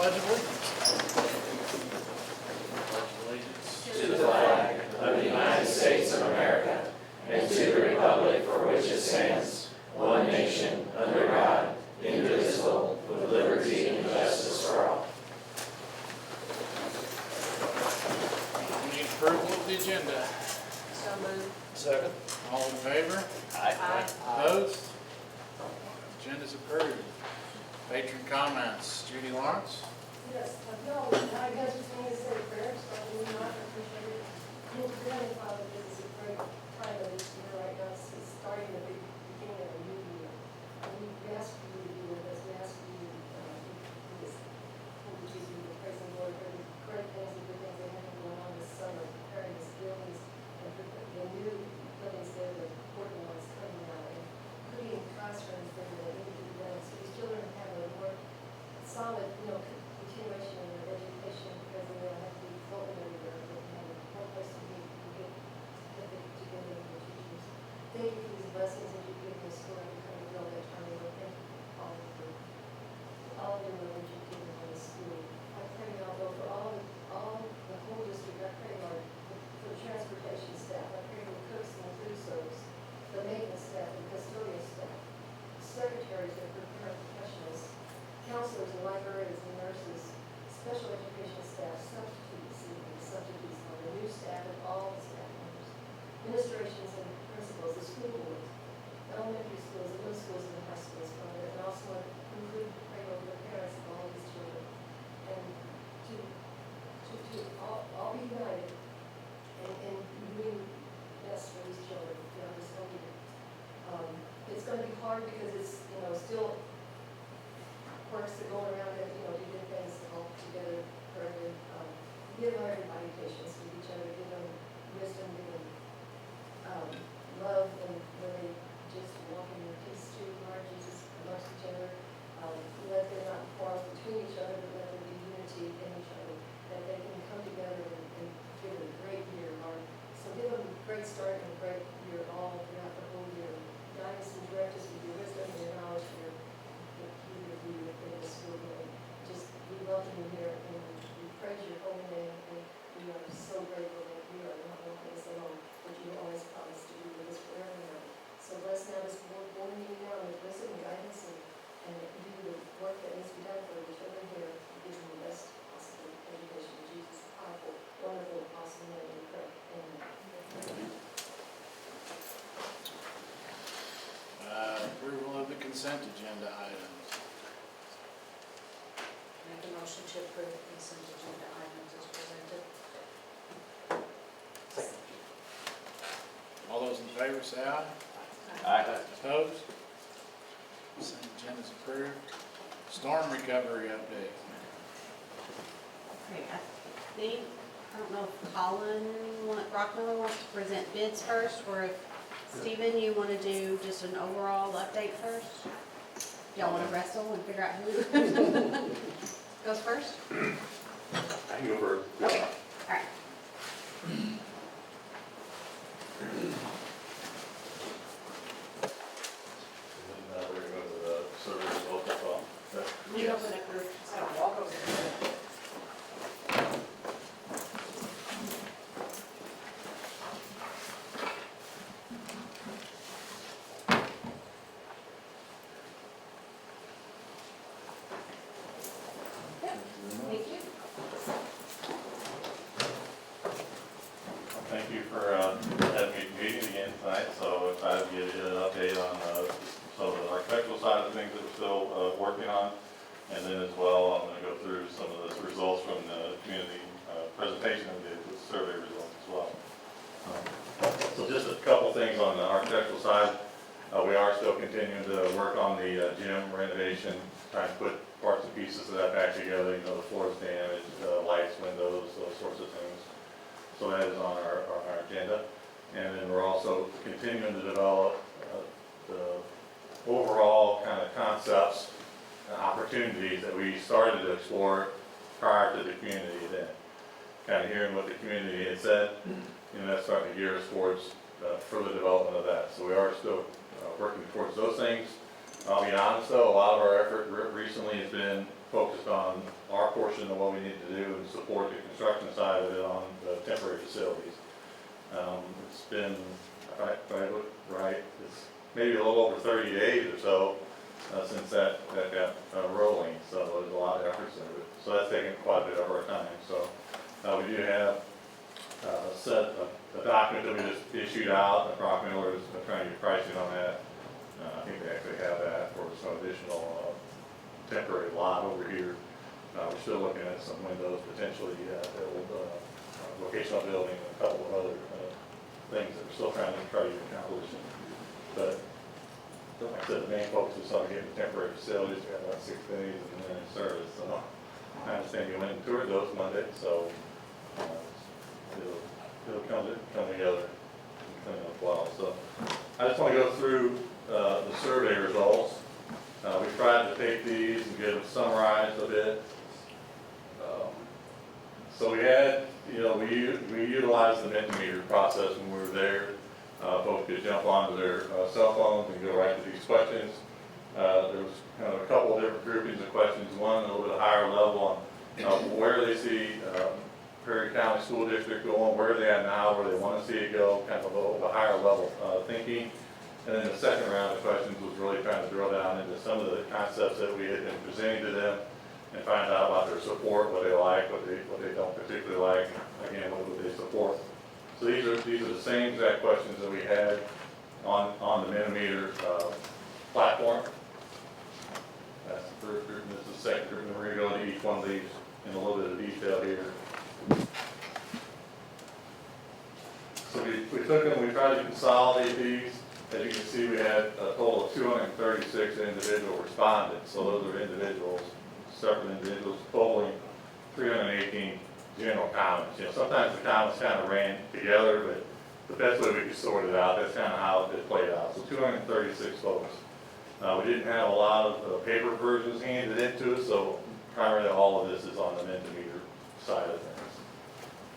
Pledge of Allegiance. To the flag of the United States of America and to the republic for which it stands, one nation, under God, indivisible, with liberty and justice for all. We need approval of the agenda. So moved. Second. All in favor? Aye. Opposed? Agenda's approved. Patron comments. Judy Lawrence? Yes, no, I guess just need to say prayers, so we not appreciate it. We're going to file the business of great time of this year right now. It's starting the beginning of a new year. And we ask for you to be with us. We ask for you to do this. Hold Jesus, we praise the Lord for the great things and good things that have been going on this summer, preparing these buildings and for the new buildings there, the important ones coming out, and putting in classrooms there that need to be done. So these children have a more solid, continuation in their education because they don't have to be floating everywhere, but they have one place to meet and get together with the teachers. Thank you for these blessings that you've given us, Lord. We come to know that time, Lord. Thank you for all of your love that you've given in the school. I pray now, Lord, for all the whole district. I pray, Lord, for the transportation staff. I pray for cooks and food servers, the maintenance staff and custodial staff, secretaries and professionals, counselors and librarians and nurses, special education staff, substitutes, for the new staff and all the staff members, administrations and principals, the school boards, the elementary schools, the middle schools, and the high schools, Father, and also include pray over the parents of all these children, and to all be united and doing best for these children. This whole year. It's going to be hard because it's still works that go around it, do good things all together for everyone. Give everybody patience with each other, give them wisdom, give them love, and really just walk in your peace too, Lord Jesus, amongst each other. Let there not be quarrels between each other, but let there be unity in each other, that they can come together and give it a great year, Lord. So give them a great start and a great year all throughout the whole year. Guide us and direct us with your wisdom and your knowledge for your in the school day. Just we welcome you here and we praise your holy name, and we are so grateful that we are not walking this alone, but you always promise to be with us forever and ever. So bless now this board meeting now with wisdom and guidance and do the work that needs to be done for the children here, and give them the best possible education in Jesus' powerful, wonderful, awesome name we pray. Amen. Approval of the consent agenda items. Make a motion to approve the consent agenda items as presented. All those in favor say aye. Aye. Opposed? Consent agenda is approved. Storm recovery update. Okay, I don't know if Colin Rockmiller wants to present bids first, or if Stephen, you want to do just an overall update first? Y'all want to wrestle and figure out who goes first? I can go first. Okay, all right. We're going to go to the survey results as well. You open it first. I don't walk over there. Thank you. Thank you for having me meeting again tonight. So if I give you an update on some of the architectural side of things that we're still working on, and then as well, I'm going to go through some of the results from the community presentation we did with survey results as well. So just a couple things on the architectural side. We are still continuing to work on the gym renovation, trying to put parts and pieces of that back together. The floor's damaged, lights, windows, those sorts of things. So that is on our agenda. And then we're also continuing to develop the overall kind of concepts and opportunities that we started to explore prior to the community event. Kind of hearing what the community had said, that's starting to gear us towards further development of that. So we are still working towards those things. I'll be honest though, a lot of our effort recently has been focused on our portion of what we need to do and support the construction side of it on the temporary facilities. It's been, right, it's maybe a little over 30 days or so since that got rolling, so there's a lot of efforts in it. So that's taken quite a bit of our time. So we do have a document that we just issued out, the property owners are trying to get pricing on that. I think they actually have that for some additional temporary lot over here. We're still looking at some windows potentially, the old vocational building, and a couple of other things that we're still trying to accomplish. But like I said, the main focus is on getting temporary facilities. We have about 6 days and then in service. So I understand you went and toured those Monday, so it'll come together well. So I just want to go through the survey results. We tried to take these and get them summarized a bit. So we had, we utilized the Mentimeter process when we were there. Folks could jump onto their cell phones and go right to these questions. There was kind of a couple of different groupings of questions. One a little bit higher level on where they see Prairie County School District going, where they at now, where they want to see it go, kind of a higher level thinking. And then the second round of questions was really trying to drill down into some of the concepts that we had been presenting to them and find out about their support, what they like, what they don't particularly like, again, what would they support. So these are the same exact questions that we had on the Mentimeter platform. That's the first group, and this is the second group, and we're going to go into each one of these in a little bit of detail here. So we took them, we tried to consolidate these. As you can see, we had a total of 236 individual respondents. So those are individuals, separate individuals, totaling 318 general comments. Sometimes the comments kind of ran together, but the best way we could sort it out, that's kind of how it played out. So 236 folks. We didn't have a lot of paper versions handed into us, so primarily all of this is on the Mentimeter side of things.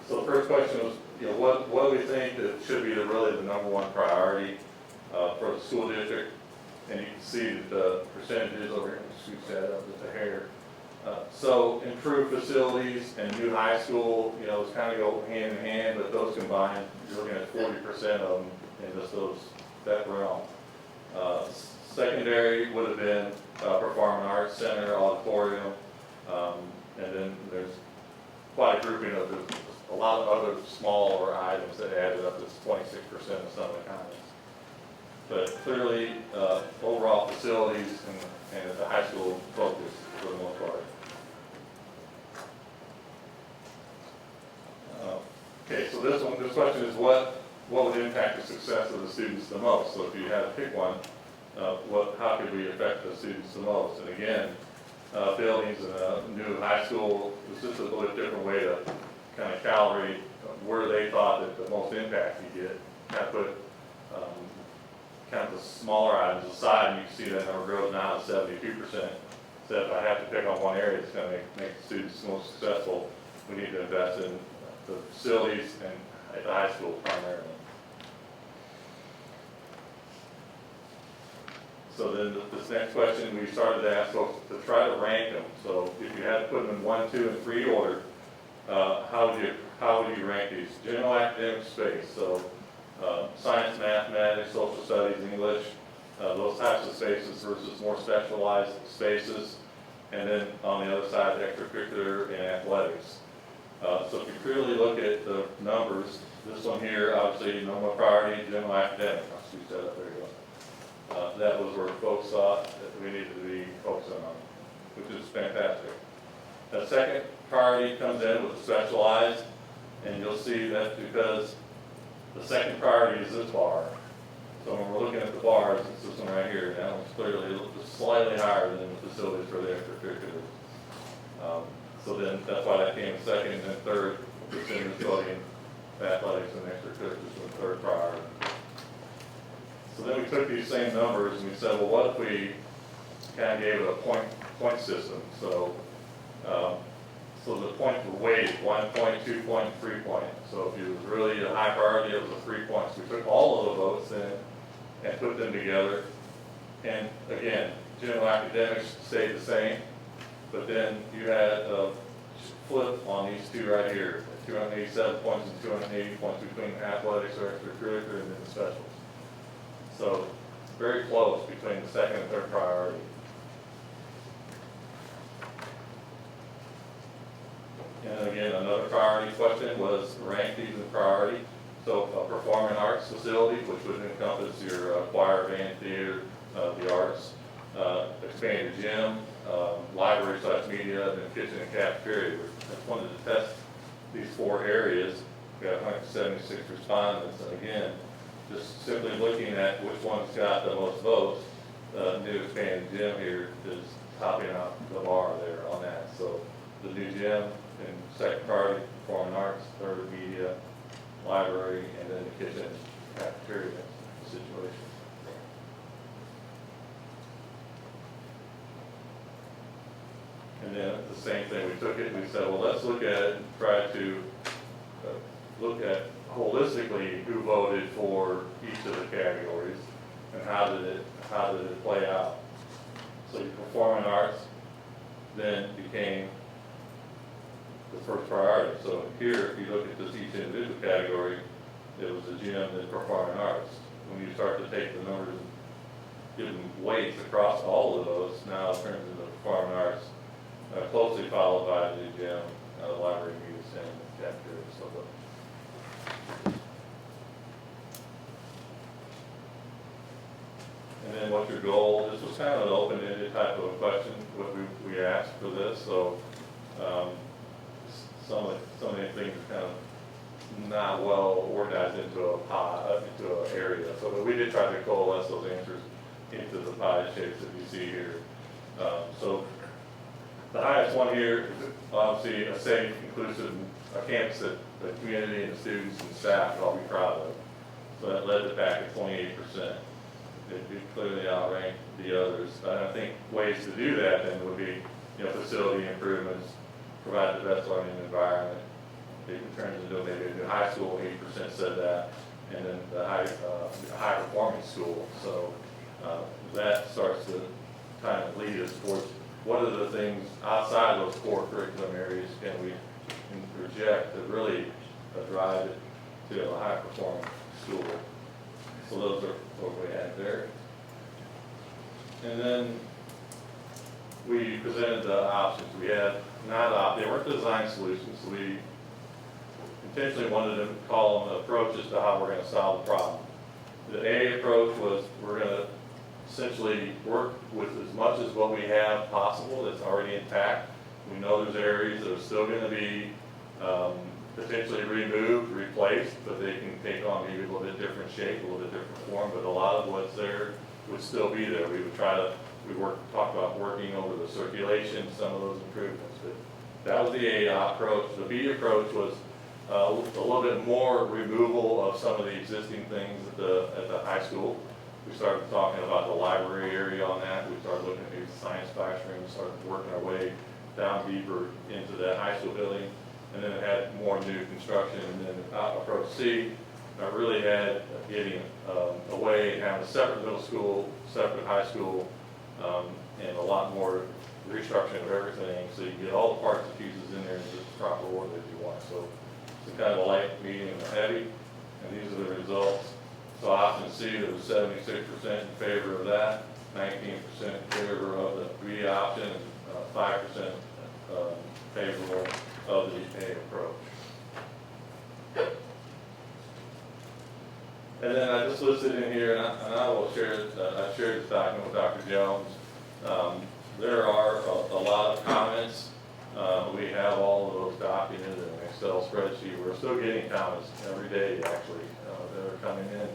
So the first question was, what do we think that should be really the number one priority for the school district? And you can see the percentages over here. Scoot that up with the hair. So improved facilities and new high school, it's kind of go hand in hand, but those combined, you're looking at 40% of them in just that realm. Secondary would have been Performing Arts Center, auditorium, and then there's quite a grouping of a lot of other smaller items that added up to 26% of some of the comments. But clearly, overall facilities and the high school focus for the most part. Okay, so this question is what would impact the success of the students the most? So if you had to pick one, how could we affect the students the most? And again, buildings and a new high school was just a little bit different way to kind of calibrate where they thought that the most impact you get. Kind of put kind of the smaller items aside, and you can see that number grows now to 72%. So if I have to pick on one area that's going to make the students most successful, we need to invest in the facilities and at the high school primarily. So then this next question, we started to ask folks to try to rank them. So if you had to put them in 1, 2, and 3 order, how would you rank these? General academic space, so science, mathematics, social studies, English, those types of spaces versus more specialized spaces. And then on the other side, extracurricular and athletics. So if you clearly look at the numbers, this one here, obviously, number one priority, general academic. I'll scoot that up, there you go. That was where folks thought that we needed to be focusing on, which is fantastic. The second priority comes in with the specialized, and you'll see that's because the second priority is this bar. So when we're looking at the bars, it's this one right here. That one's clearly slightly higher than the facilities for the extracurriculars. So then that's why that came second, and then third, the senior building, athletics, and extracurriculars were the third priority. So then we took these same numbers and we said, well, what if we kind of gave it a point system? So the points were weighted, 1 point, 2 point, 3 point. So if it was really a high priority, it was a 3 points. We took all of the votes in and put them together. And again, general academics stayed the same. But then you had a flip on these two right here, 287 points and 280 points between athletics or extracurricular and then the specials. So very close between the second and third priority. And again, another priority question was rank these in priority. So a performing arts facility, which would encompass your choir, band, theater, the arts, expanded gym, library/media, and then kitchen and cafeteria. We just wanted to test these 4 areas. We got 176 respondents, and again, just simply looking at which one's got the most votes, the new expanded gym here is topping out the bar there on that. So the new gym in second priority, performing arts, third media, library, and then the kitchen cafeteria situation. And then the same thing, we took it and we said, well, let's look at it and try to look at holistically who voted for each of the categories and how did it play out. So your performing arts then became the first priority. So here, if you look at this each individual category, it was the gym and performing arts. When you start to take the numbers and give them weights across all of those, now it turns into performing arts, closely followed by the gym, the library, media center, cafeteria, so forth. And then what's your goal? This was kind of an open-ended type of a question, what we asked for this, so some of the things are kind of not well organized into a pie, into an area. So but we did try to coalesce those answers into the pie shapes that you see here. So the highest one here is obviously a safe, inclusive, a campus that the community and the students and staff would all be proud of. So that led the pack at 28%. It clearly outranked the others. But I think ways to do that then would be, facility improvements, provide the best learning environment. It turns into maybe a new high school, 8% said that, and then the high performing school. So that starts to kind of lead us towards what are the things outside those core curriculum areas can we project to really drive it to a high performing school. So those are what we had there. And then we presented the options. We had they weren't design solutions, so we intentionally wanted to call them approaches to how we're going to solve the problem. The A approach was we're going to essentially work with as much as what we have possible that's already intact. We know there's areas that are still going to be potentially removed, replaced, but they can take on maybe a little bit different shape, a little bit different form, but a lot of what's there would still be there. We would talk about working over the circulation, some of those improvements, but that was the A approach. The B approach was a little bit more removal of some of the existing things at the high school. We started talking about the library area on that. We started looking at the science classrooms, started working our way down deeper into that high school building. And then it had more new construction. And then approach C, really had getting away and having a separate middle school, separate high school, and a lot more restructuring of everything. So you get all the parts and pieces in there in just the proper order that you want. So it's kind of a light, medium, and heavy. And these are the results. So option C, there was 76% in favor of that, 19% in favor of the B option, and 5% favorable of the A approach. And then I just listed in here, and I will share it, I shared this document with Dr. Jones. There are a lot of comments. We have all of those documented in an Excel spreadsheet. We're still getting comments every day, actually, that are coming in.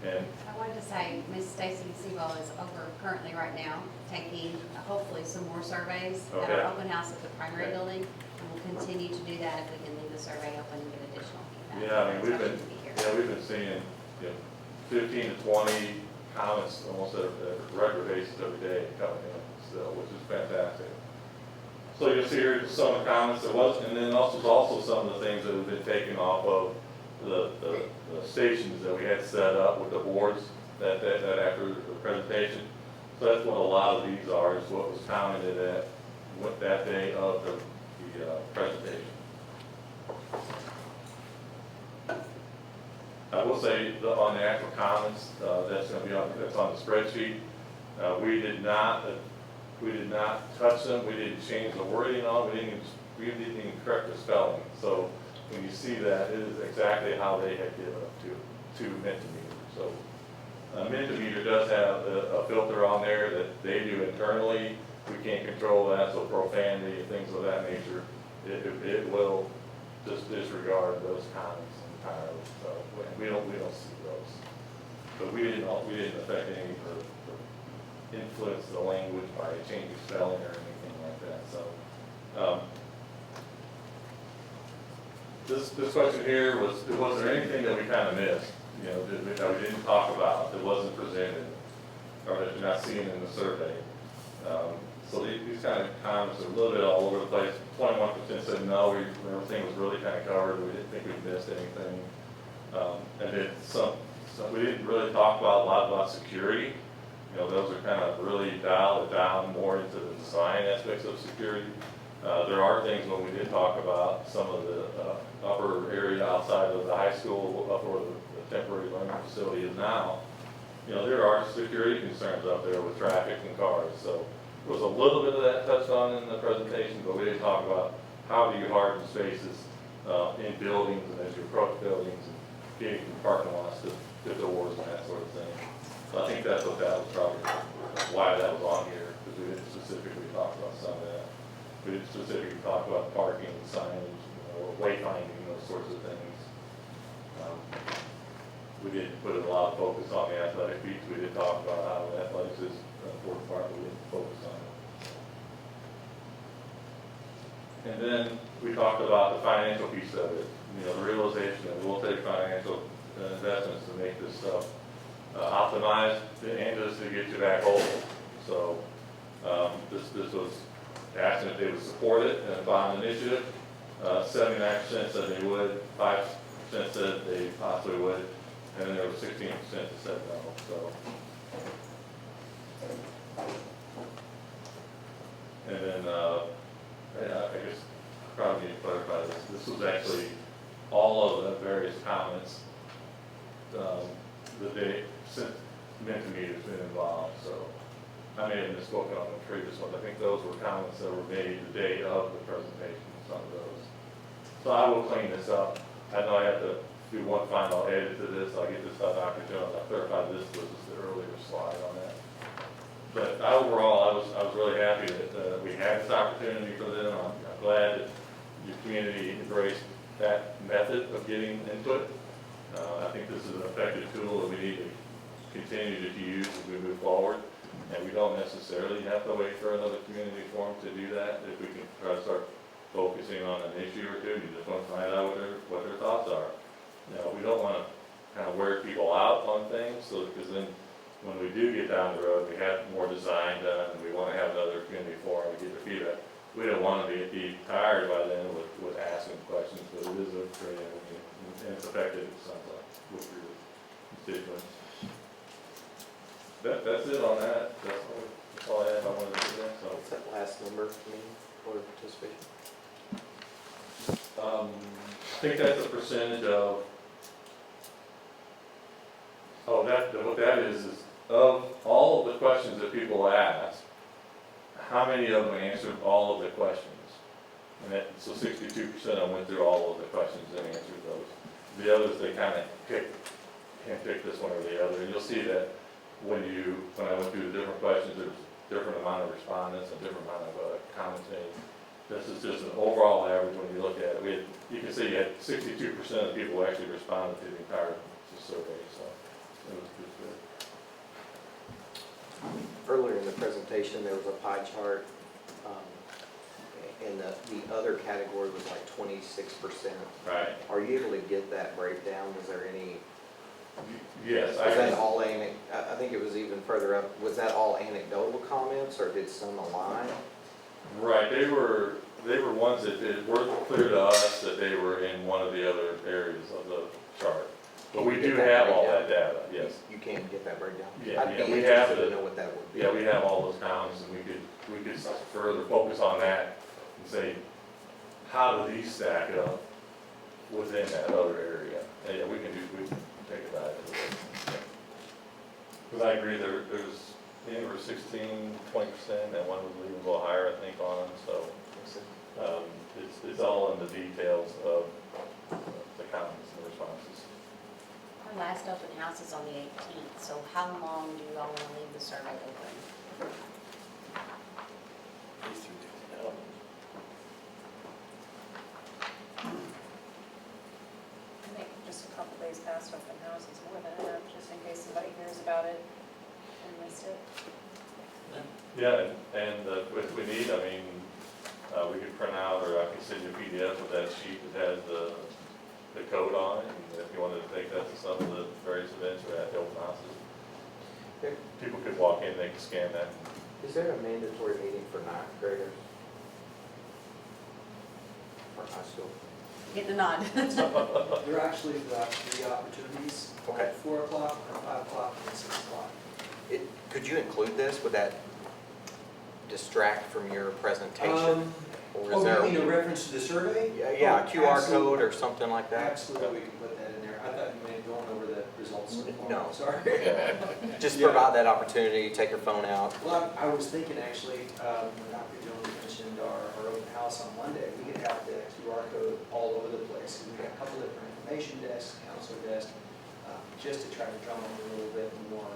And I wanted to say, Ms. Stacy Seabold is over currently right now taking hopefully some more surveys at Okay. our open house at the primary Okay. building. And we'll continue to do that if we can leave the survey open and get additional feedback. yeah, I mean, we've So been, she can be here. we've been seeing, 15 to 20 comments almost at a regular basis every day coming in still, which is fantastic. So you'll see here some of the comments there was, and then also some of the things that have been taken off of the stations that we had set up with the boards that after the presentation. So that's what a lot of these are, is what was commented at with that day of the presentation. I will say on the actual comments, that's going to be that's on the spreadsheet. We did not touch them. We didn't change the wording on. We didn't even correct the spelling. So when you see that, it is exactly how they had given it to Mentimeter. So Mentimeter does have a filter on there that they do internally. We can't control that, so profanity and things of that nature, it will just disregard those comments entirely. So we don't see those. But we didn't affect any or influence the language by changing spelling or anything like that. So this question here was there anything that we kind of missed? You know, that we didn't talk about, that wasn't presented, or that you're not seeing in the survey. So these kind of comments are a little bit all over the place. 21% said no, everything was really kind of covered. We didn't think we missed anything. And then we didn't really talk a lot about security. You know, those are kind of really dialed down more into the design aspects of security. There are things when we did talk about some of the upper area outside of the high school, up where the temporary learning facility is now. You know, there are security concerns up there with traffic and cars. So there was a little bit of that touched on in the presentation, but we didn't talk about how do you harden spaces in buildings and as you approach buildings and getting from parking lots to doors and that sort of thing. So I think that's what that was probably, why that was on here, because we didn't specifically talk about some of that. We didn't specifically talk about parking, signage, or wayfinding, those sorts of things. We didn't put a lot of focus on the athletic piece. We did talk about how athletics is an important part, but we didn't focus on it. And then we talked about the financial piece of it. You know, the realization that we'll take financial investments to make this stuff optimized and just to get you back whole. So this was asking if they would support it in a bond initiative. 79% said they would, 5% said they possibly would, and then there was 16% that said no. So, and then I guess probably need to clarify this. This was actually all of the various comments that they sent Mentimeter's been involved. So I may have misspoken on the previous one. I think those were comments that were made the day of the presentation, some of those. So I will clean this up. I know I have to do one final edit to this. I'll get this out to Dr. Jones. I'll clarify this was the earlier slide on that. But overall, I was really happy that we had this opportunity for them. I'm glad that your community embraced that method of getting input. I think this is an effective tool that we need to continue to use as we move forward. And we don't necessarily have to wait for another community forum to do that. If we can try to start focusing on an issue or two, you just want to find out what their thoughts are. You know, we don't want to kind of wear people out on things, so because then when we do get down the road, we have more design done, and we want to have another community forum to get their feedback. We don't want to be tired by then with asking questions, but it is a great avenue, and it's effective, it sounds like, with your constituents. That's it on that. That's all I have. I wanted to do that. So What's that last number mean for participation? I think that's a percentage of. Oh, what that is of all of the questions that people ask, how many of them answered all of the questions? And so 62% of them went through all of the questions and answered those. The others, they kind of handpicked this one or the other. And you'll see that when I went through the different questions, there's a different amount of respondents and different amount of comments made. This is just an overall average when you look at it. You can see you had 62% of people who actually responded to the entire survey, so it was good. Earlier in the presentation, there was a pie chart, and the other category was like 26%. Right. Are you able to get that breakdown? Was there any, Yes. was that all I think it was even further up, was that all anecdotal comments, or did some align? Right, they were ones that it weren't clear to us that they were in one of the other areas of the chart. But we do have all that data, yes. You can get that breakdown? Yeah, I'd yeah, be we have interested to the- know what that would be. Yeah, we have all those counties, and we could further focus on that and say, how do these stack up within that other area? And yeah, we can take a dive into it. Because I agree, there's, there were 16, 20%, and one was even a little higher, I think, on, so, it's all in the details of the counties and the responses. Our last open house is on the 18th, so how long do you all want to leave the survey open? I think just a couple days past open house is more than enough, just in case somebody hears about it and missed it. Yeah, and if we need, I mean, we could print out, or I can send you a PDF with that sheet that has the code on it, and if you wanted to take that to some of the various events or at the open houses, people could walk in, they could scan that. Is there a mandatory meeting for ninth graders? For high school? Getting a nod. There are actually three opportunities, Okay. 4 o'clock, or 5 o'clock, and 6 o'clock. Could you include this? Would that distract from your presentation? Or is Oh, there? you mean a reference to the survey? Yeah, a Oh, QR absolutely. code or something like that? Absolutely, we can put that in there. I thought you meant going over the results. No. Sorry. Just Yeah. provide that opportunity, take your phone out. Well, I was thinking actually, when Dr. Jones mentioned our open house on Monday, we could have the QR code all over the place. We've got a couple different information desks, counselor desks, just to try to drum up a little bit more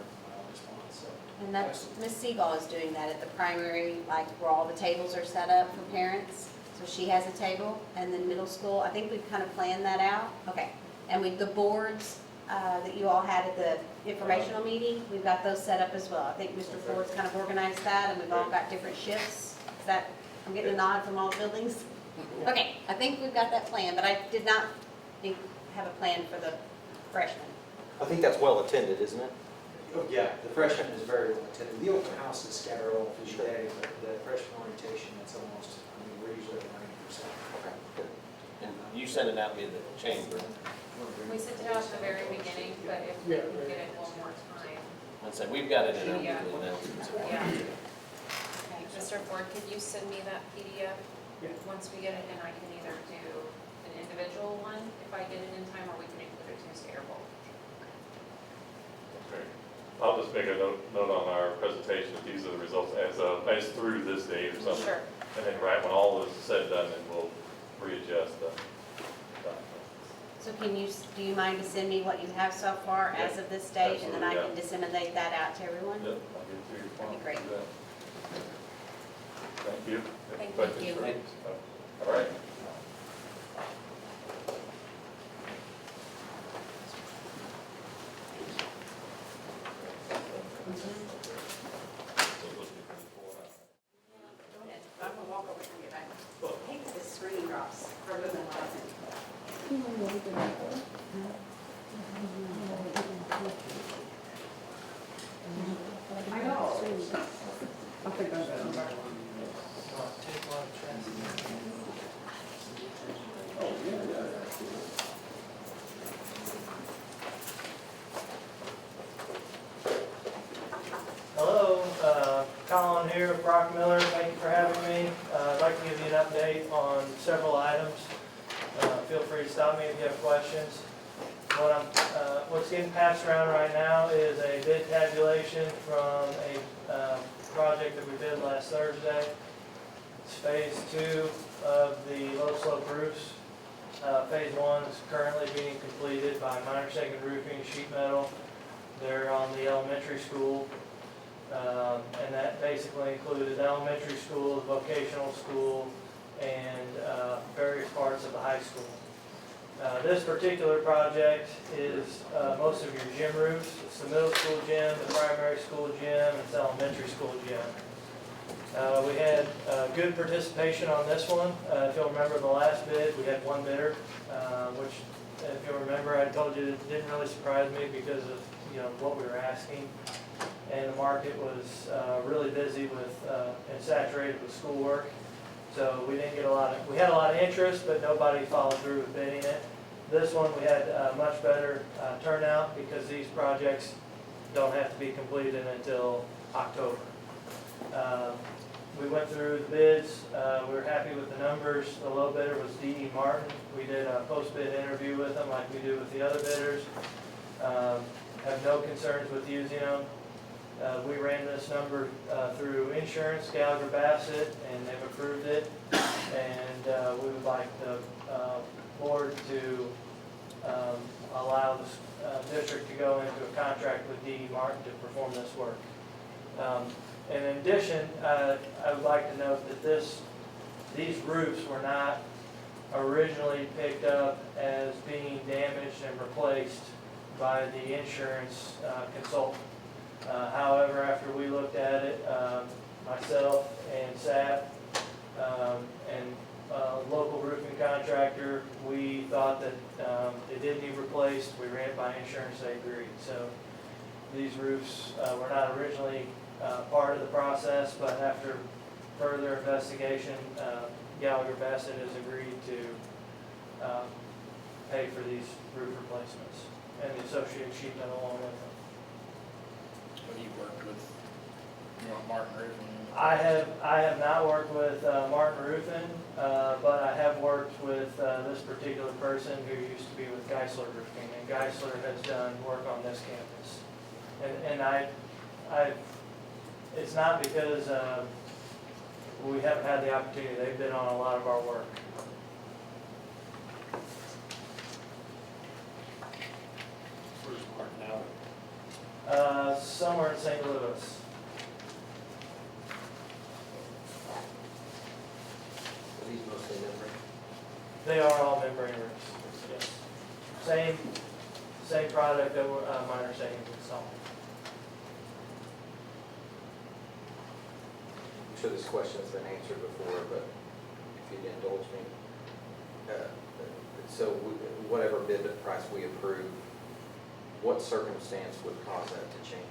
response, so. And that's, Ms. Seagull is doing that at the primary, like where all the tables are set up for parents. So she has a table, and then middle school, I think we've kind of planned that out. Okay. And the boards that you all had at the informational meeting, we've got those set up as well. I think Mr. Ford's kind of organized that, and we've all got different shifts. Is that, I'm getting a nod from all the buildings? Okay, I think we've got that plan, but I did not have a plan for the freshmen. I think that's well attended, isn't it? Oh, yeah, the freshman is very well attended. The open house is scattered all through the day, but the freshman orientation, it's almost, I mean, we're usually at 90%. Okay, good. And you sent it out via the chamber. We sent it out at the very beginning, but if we can get it one more time. I said, we've got it in our Yeah. weekly announcements. Yeah. Mr. Ford, could you send me that PDF? Yeah. Once we get it, and I can either do an individual one if I get it in time, or we can include a Tuesday or both. Okay. I'll just make a note on our presentation that these are the results as through this date or something. Sure. And then right when all this is said and done, then we'll readjust the document. So do you mind to send me what you have so far as of this date, and then I can Absolutely, disseminate that out to everyone? Yep, I'll get it to you tomorrow. That'd be great. Do that. Thank you. Any Thank questions you. for me? All right. Go ahead. I'm gonna walk over and get back. I hate that this screen drops for moving like I know. I think that's it. Hello, Colin here with Brock Miller. Thank you for having me. I'd like to give you an update on several items. Feel free to stop me if you have questions. What's getting passed around right now is a bid tabulation from a project that we did last Thursday. It's phase 2 of the low slope roofs. Phase 1 is currently being completed by Minor Second Roofing Sheet Metal. They're on the elementary school. And that basically included the elementary school, the vocational school, and various parts of the high school. This particular project is most of your gym roofs. It's the middle school gym, the primary school gym, and the elementary school gym. We had good participation on this one. If you'll remember the last bid, we had one bidder, which, if you'll remember, I told you it didn't really surprise me because of what we were asking. And the market was really busy with and saturated with schoolwork. So we didn't get we had a lot of interest, but nobody followed through with bidding it. This one, we had much better turnout because these projects don't have to be completed until October. We went through the bids, we were happy with the numbers. The low bidder was D.E. Martin. We did a post-bid interview with them like we do with the other bidders. Have no concerns with using them. We ran this number through insurance, Gallagher Bassett, and they've approved it. And we would like the board to allow the district to go into a contract with D.E. Martin to perform this work. And in addition, I would like to note that these roofs were not originally picked up as being damaged and replaced by the insurance consultant. However, after we looked at it, myself and SAP and a local roofing contractor, we thought that it did need replaced. We ran it by insurance, they agreed. So these roofs were not originally part of the process, but after further investigation, Gallagher Bassett has agreed to pay for these roof replacements and the associated sheet metal along with them. Have you worked with, Martin Roofing? I have not worked with Martin Roofing, but I have worked with this particular person who used to be with Geisler Roofing, and Geisler has done work on this campus. And it's not because we haven't had the opportunity. They've been on a lot of our work. Where's Martin now? Somewhere in St. Louis. Are these mostly membrane? They are all membrane roofs. Yes. Same product that Minor Savings installed. I'm sure this question's been answered before, but if you'd indulge me. So whatever bid price we approve, what circumstance would cause that to change?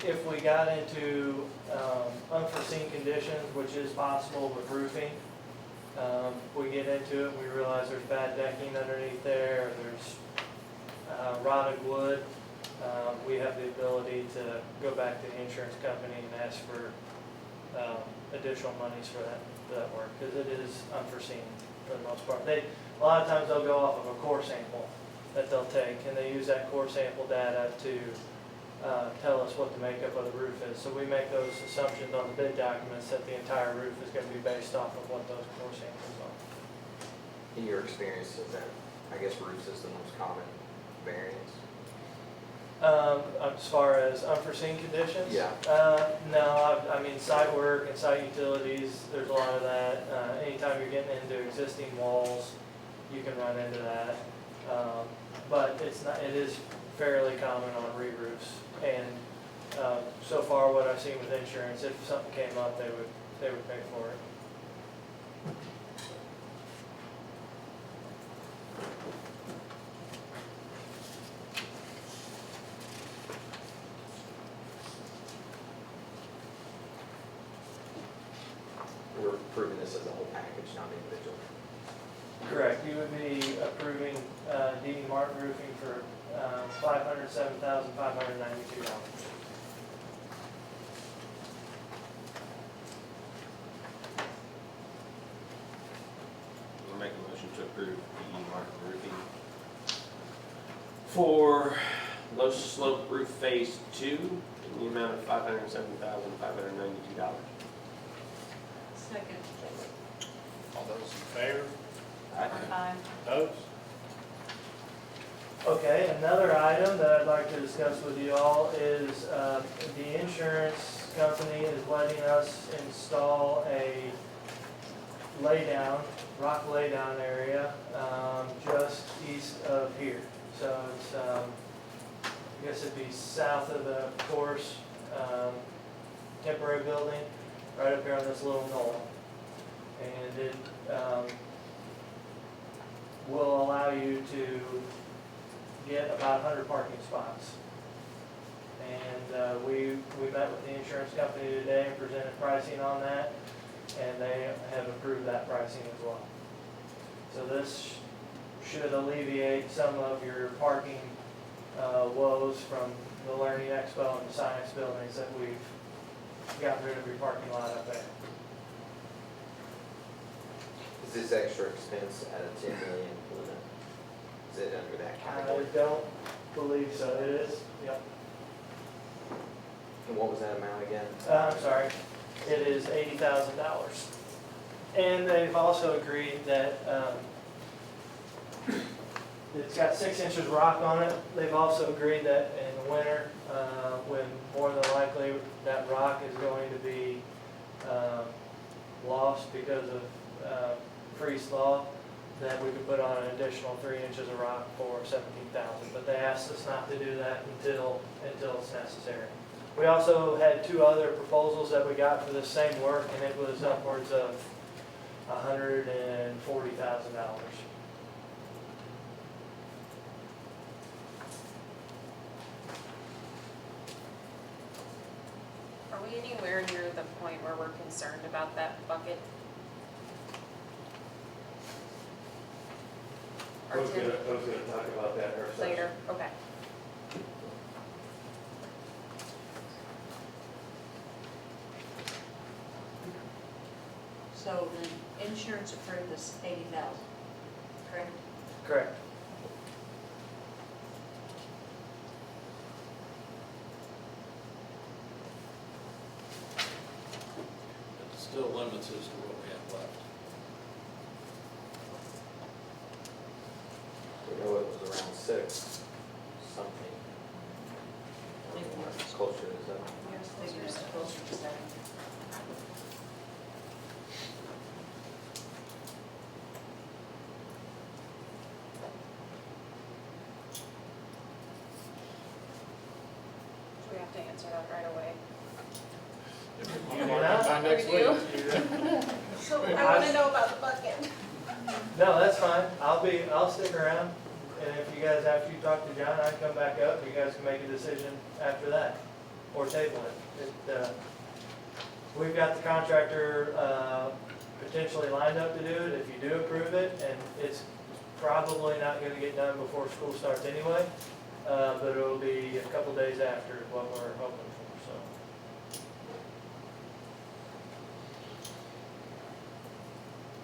If we got into unforeseen conditions, which is possible with roofing, we get into it, we realize there's bad decking underneath there, there's rotted wood, we have the ability to go back to the insurance company and ask for additional monies for that work, because it is unforeseen for the most part. A lot of times they'll go off of a core sample that they'll take, and they use that core sample data to tell us what the makeup of the roof is. So we make those assumptions on the bid documents that the entire roof is going to be based off of what those core samples are. In your experience, is that, I guess roofs is the most common variance? As far as unforeseen conditions? Yeah. No, I mean, site work and site utilities, there's a lot of that. Anytime you're getting into existing walls, you can run into that. But it is fairly common on re-roofs. And so far, what I've seen with insurance, if something came up, they would pay for it. We're approving this as a whole package, not individual. Correct. You would be approving D.E. Martin Roofing for $507,592. We'll make a motion to approve D.E. Martin Roofing for low slope roof phase 2 in the amount of $507,592. Second. All those in favor? Aye. Opposed? Okay, another item that I'd like to discuss with you all is the insurance company is letting us install a rock laydown area just east of here. So it's, I guess it'd be south of the course temporary building, right up here on this little knoll. And it will allow you to get about 100 parking spots. And we met with the insurance company today and presented pricing on that, and they have approved that pricing as well. So this should alleviate some of your parking woes from the Learning Expo and the science buildings that we've gotten rid of your parking lot up there. Is this extra expense at a 10 million limit? Is it under that I category? don't believe so. It is, yep. And what was that amount again? I'm sorry, it is $80,000. And they've also agreed that it's got 6 inches of rock on it. They've also agreed that in the winter, when more than likely that rock is going to be lost because of freeze thaw, that we could put on an additional 3 inches of rock for $17,000. But they asked us not to do that until it's necessary. We also had 2 other proposals that we got for the same work, and it was upwards of $140,000. Are we anywhere near the point where we're concerned about that bucket? I Or was Tim, gonna talk about that in our session. later, okay. So the insurance approved this 80,000, correct? Correct. It still limits us to what we have left. We know it was around 6 something. I think it was. Closer to 7. I think it was closer to 7. Do we have to answer that right away? You want to find next We do. week? So I wanna know about the bucket. No, that's fine. I'll stick around. And if you guys, after you talk to John, I can come back up. You guys can make a decision after that or table it. We've got the contractor potentially lined up to do it if you do approve it. And it's probably not going to get done before school starts anyway. But it'll be a couple days after is what we're hoping for, so.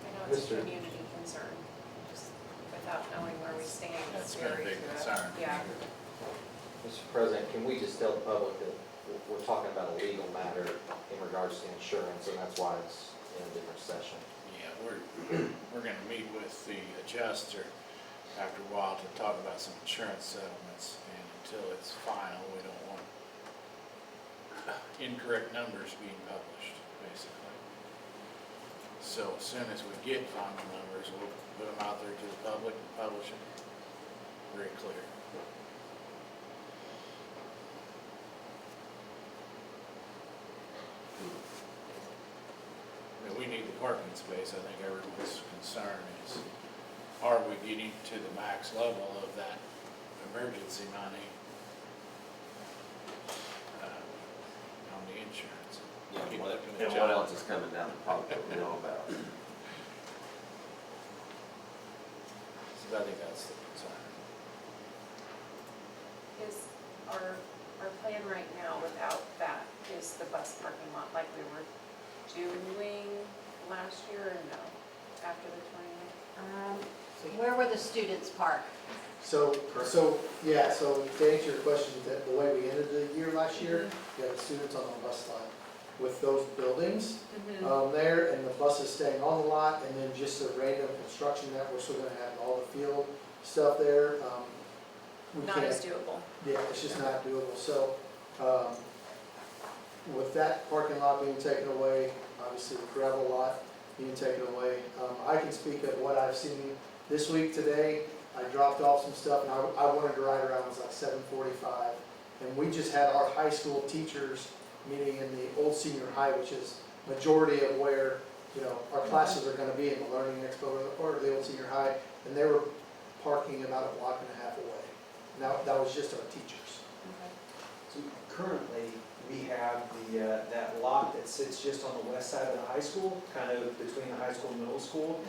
I know it's a Mr. community concern, just without knowing where we stand. That's it's been a very big good. concern. Yeah. Mr. President, can we just tell the public that we're talking about a legal matter in regards to insurance, and that's why it's in a different session? Yeah, we're gonna meet with the adjuster after a while to talk about some insurance settlements, and until it's final, we don't want incorrect numbers being published, basically. So as soon as we get final numbers, we'll put them out there to the public and publish them very clear. I mean, we need the parking space. I think everyone's concern is, are we getting to the max level of that emergency money on the insurance? Keep looking at And what John. else is coming down the pipe that we know about? So I think that's the concern. Is our plan right now without that, is the bus parking lot like we were doing last year or no? After the 20th? Where were the students parked? So to answer your question, the way we ended the year last year, we had the students on the bus line with those buildings there, and the buses staying on the lot, and then just a random construction that we're still gonna have all the field stuff there. We Not can't- as doable. Yeah, it's just not doable. So, with that parking lot being taken away, obviously the gravel lot being taken away, I can speak of what I've seen this week today. I dropped off some stuff, and I wanted to ride around, it was like 7:45. And we just had our high school teachers meeting in the old senior high, which is majority of where, our classes are gonna be in the Learning Expo or the old senior high. And they were parking about a block and a half away. Now, that was just our teachers. So currently, we have that lot that sits just on the west side of the high school, kind of between the high school and middle school.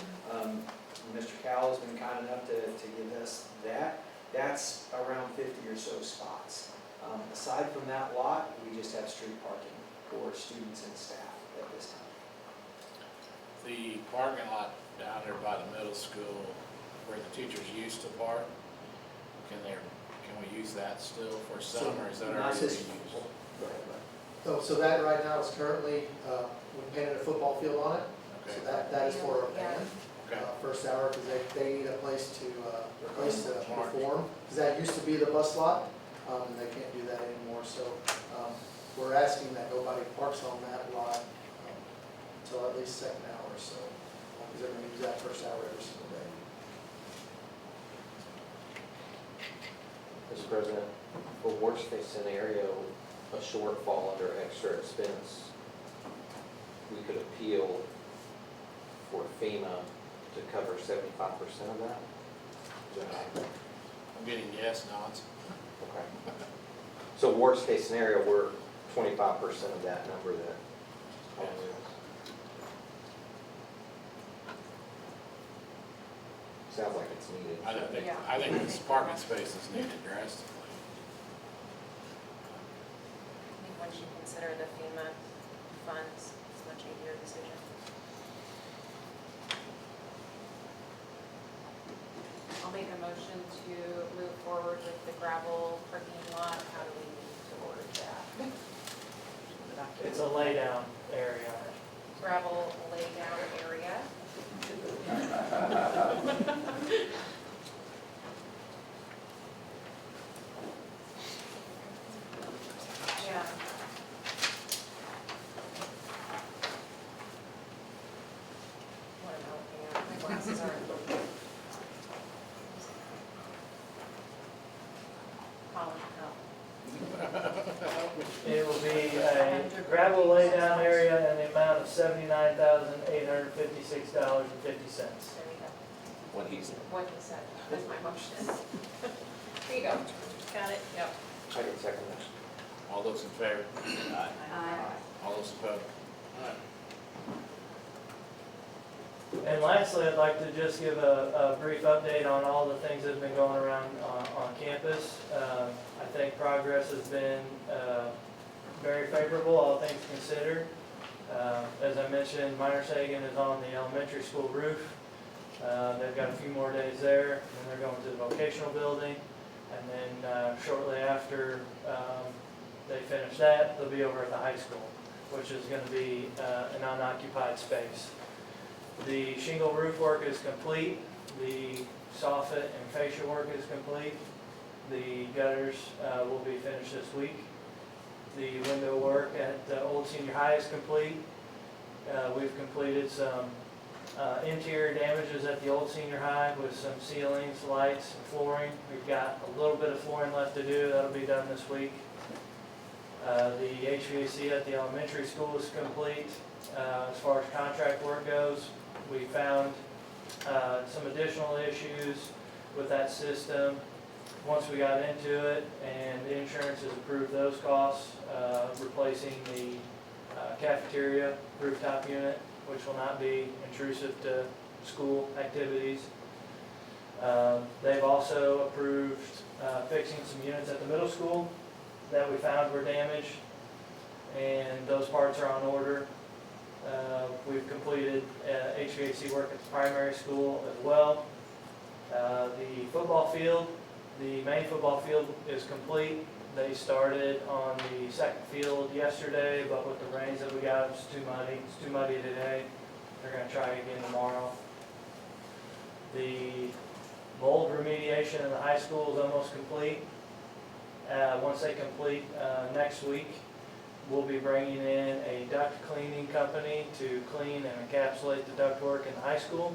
Mr. Cowell's been kind enough to give us that. That's around 50 or so spots. Aside from that lot, we just have street parking for students and staff at this time. The parking lot down there by the middle school where the teachers used to park, can we use that still for some, or is that Not already this- being used? Go ahead, Bud. So that right now is currently, we painted a football field on it, Okay, so that is for a band. okay, First hour, because they need a place to March. perform. Because that used to be the bus lot, and they can't do that anymore. So we're asking that nobody parks on that lot until at least second hour or so, because they're going to use that first hour every single day. Mr. President, for worst case scenario, a shortfall under extra expense, we could appeal for FEMA to cover 75% of that? Is that right? I'm getting yes nods. Okay. So worst case scenario, we're 25% of that number that. Sounds like it's needed. I think this parking space is needed drastically. I think once you consider the FEMA funds, it's a much easier decision. I'll make a motion to move forward with the gravel parking lot. How do we need to order that? It's a laydown area. Gravel laydown area. Yeah. What am I looking at? My glasses aren't. Colin, help. It will be a gravel laydown area in the amount of $79,856.50. There we go. What he's, What he said, that's my motion. There you go. Got it? Yep. I can second that. All those in favor? All those opposed? And lastly, I'd like to just give a brief update on all the things that have been going around on campus. I think progress has been very favorable, all things considered. As I mentioned, Minor Sagan is on the elementary school roof. They've got a few more days there, and they're going to the vocational building. And then shortly after they finish that, they'll be over at the high school, which is going to be an unoccupied space. The shingle roof work is complete, the soffit and fascia work is complete, the gutters will be finished this week. The window work at the Old Senior High is complete. We've completed some interior damages at the Old Senior High with some ceilings, lights, and flooring. We've got a little bit of flooring left to do, that'll be done this week. The HVAC at the elementary school is complete. As far as contract work goes, we found some additional issues with that system once we got into it, and the insurance has approved those costs, replacing the cafeteria rooftop unit, which will not be intrusive to school activities. They've also approved fixing some units at the middle school that we found were damaged, and those parts are on order. We've completed HVAC work at the primary school as well. The football field, the main football field is complete. They started on the second field yesterday, but with the rains that we got, it's too muddy. It's too muddy today. They're going to try again tomorrow. The mold remediation in the high school is almost complete. Once they complete next week, we'll be bringing in a duct cleaning company to clean and encapsulate the ductwork in the high school.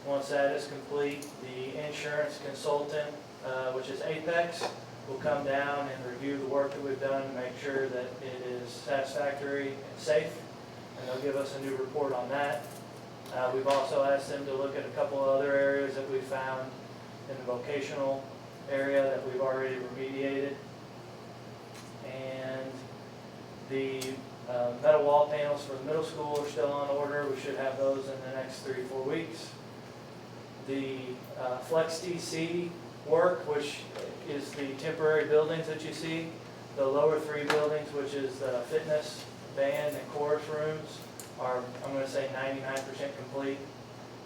Once that is complete, the insurance consultant, which is Apex, will come down and review the work that we've done to make sure that it is satisfactory and safe, and they'll give us a new report on that. We've also asked them to look at a couple of other areas that we found in the vocational area that we've already remediated. And the metal wall panels for the middle school are still on order. We should have those in the next 3 to 4 weeks. the Flex DC work, which is the temporary buildings that you see. The lower three buildings, which is the fitness, band, and chorus rooms, are, I'm gonna say 99% complete.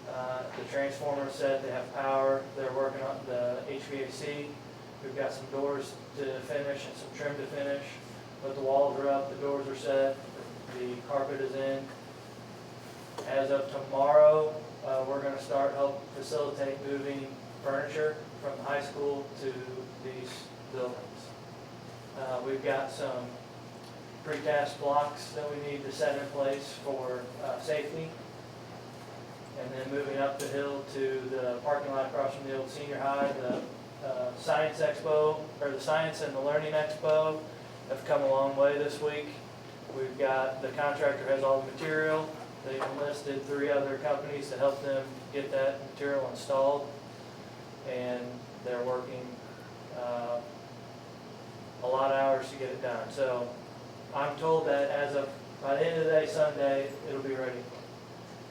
The transformer set, they have power, they're working on the HVAC. We've got some doors to finish and some trim to finish, but the walls are up, the doors are set, the carpet is in. As of tomorrow, we're gonna help facilitate moving furniture from the high school to these buildings. We've got some precast blocks that we need to set in place for safety. And then moving up the hill to the parking lot across from the old senior high, the Science Expo, or the Science and the Learning Expo have come a long way this week. We've got, the contractor has all the material. They've enlisted 3 other companies to help them get that material installed. And they're working a lot of hours to get it done. So I'm told that as of, by the end of the day, Sunday, it'll be ready.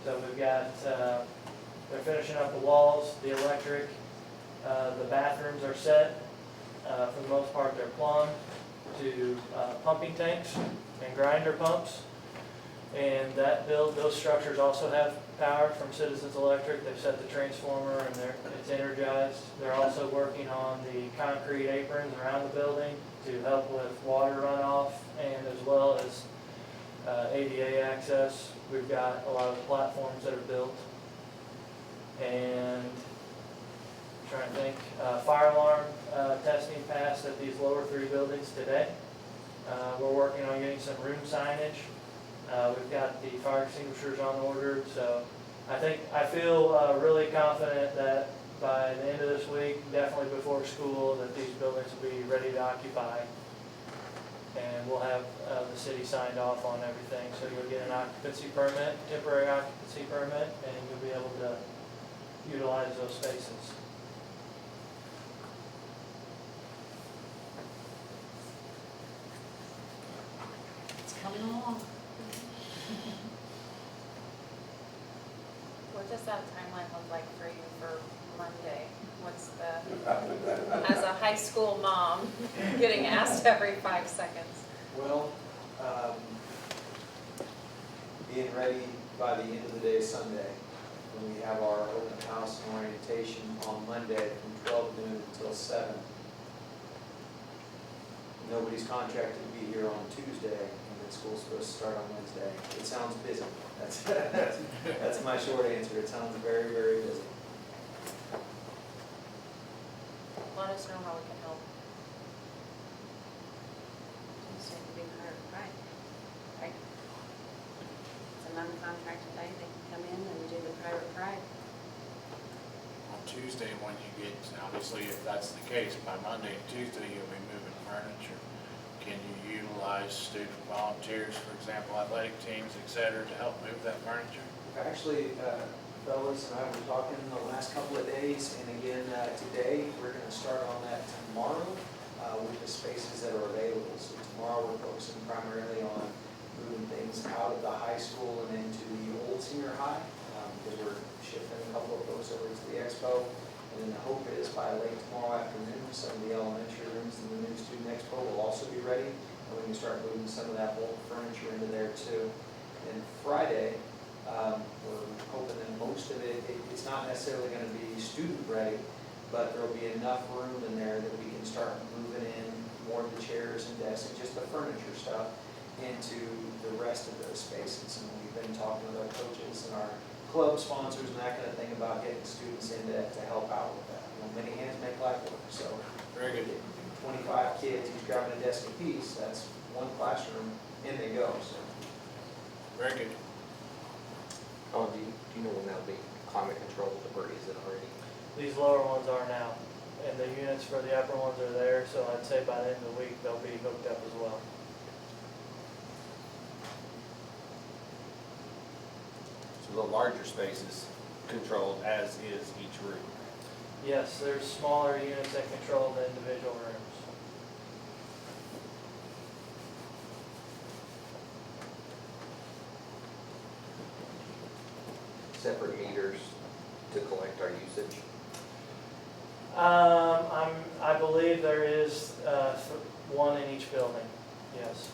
So we've got, they're finishing up the walls, the electric, the bathrooms are set. For the most part, they're plumbed to pumping tanks and grinder pumps. And those structures also have power from Citizens Electric. They've set the transformer and it's energized. They're also working on the concrete aprons around the building to help with water runoff and as well as ADA access. We've got a lot of the platforms that are built. And I'm trying to think, fire alarm testing passed at these lower 3 buildings today. We're working on getting some room signage. We've got the fire extinguishers on order, so I feel really confident that by the end of this week, definitely before school, that these buildings will be ready to occupy. And we'll have the city signed off on everything, so you'll get an occupancy permit, temporary occupancy permit, and you'll be able to utilize those spaces. It's coming along. What does that timeline look like for you for Monday? What's the, as a high school mom, getting asked every 5 seconds? Well, being ready by the end of the day Sunday, when we have our open house and orientation on Monday from 12 noon until 7. Nobody's contracted to be here on Tuesday, and then school's supposed to start on Wednesday. It sounds busy. That's my short answer. It sounds very, very busy. Let us know how we can help. So it could be right. It's a non-contracted day, they can come in and do the private parade. On Tuesday, when you get, obviously, if that's the case, by Monday and Tuesday, you'll be moving furniture. Can you utilize student volunteers, for example, athletic teams, et cetera, to help move that furniture? Actually, fellas and I were talking the last couple of days, and again, today, we're gonna start on that tomorrow with the spaces that are available. So tomorrow, we're focusing primarily on moving things out of the high school and into the old senior high, because we're shifting a couple of those over to the expo. And then the hope is by late tomorrow afternoon, some of the elementary rooms in the new student expo will also be ready. And we can start moving some of that bulk furniture into there too. And Friday, we're hoping that most of it's not necessarily going to be student ready, but there'll be enough room in there that we can start moving in more of the chairs and desks and just the furniture stuff into the rest of those spaces. And we've been talking with our coaches and our club sponsors and that kind of thing about getting students in to help out with that. You know, many hands make light work, so. Very good. 25 kids, each grabbing a desk apiece, that's one classroom, in they go, so. Very good. Oh, do you know when that'll be climate controlled, or is it already? These lower ones are now, and the units for the upper ones are there, so I'd say by the end of the week, they'll be hooked up as well. So the larger spaces controlled as is each room. Yes, there's smaller units that control the individual rooms. Separate meters to collect our usage? I believe there is, one in each building, yes.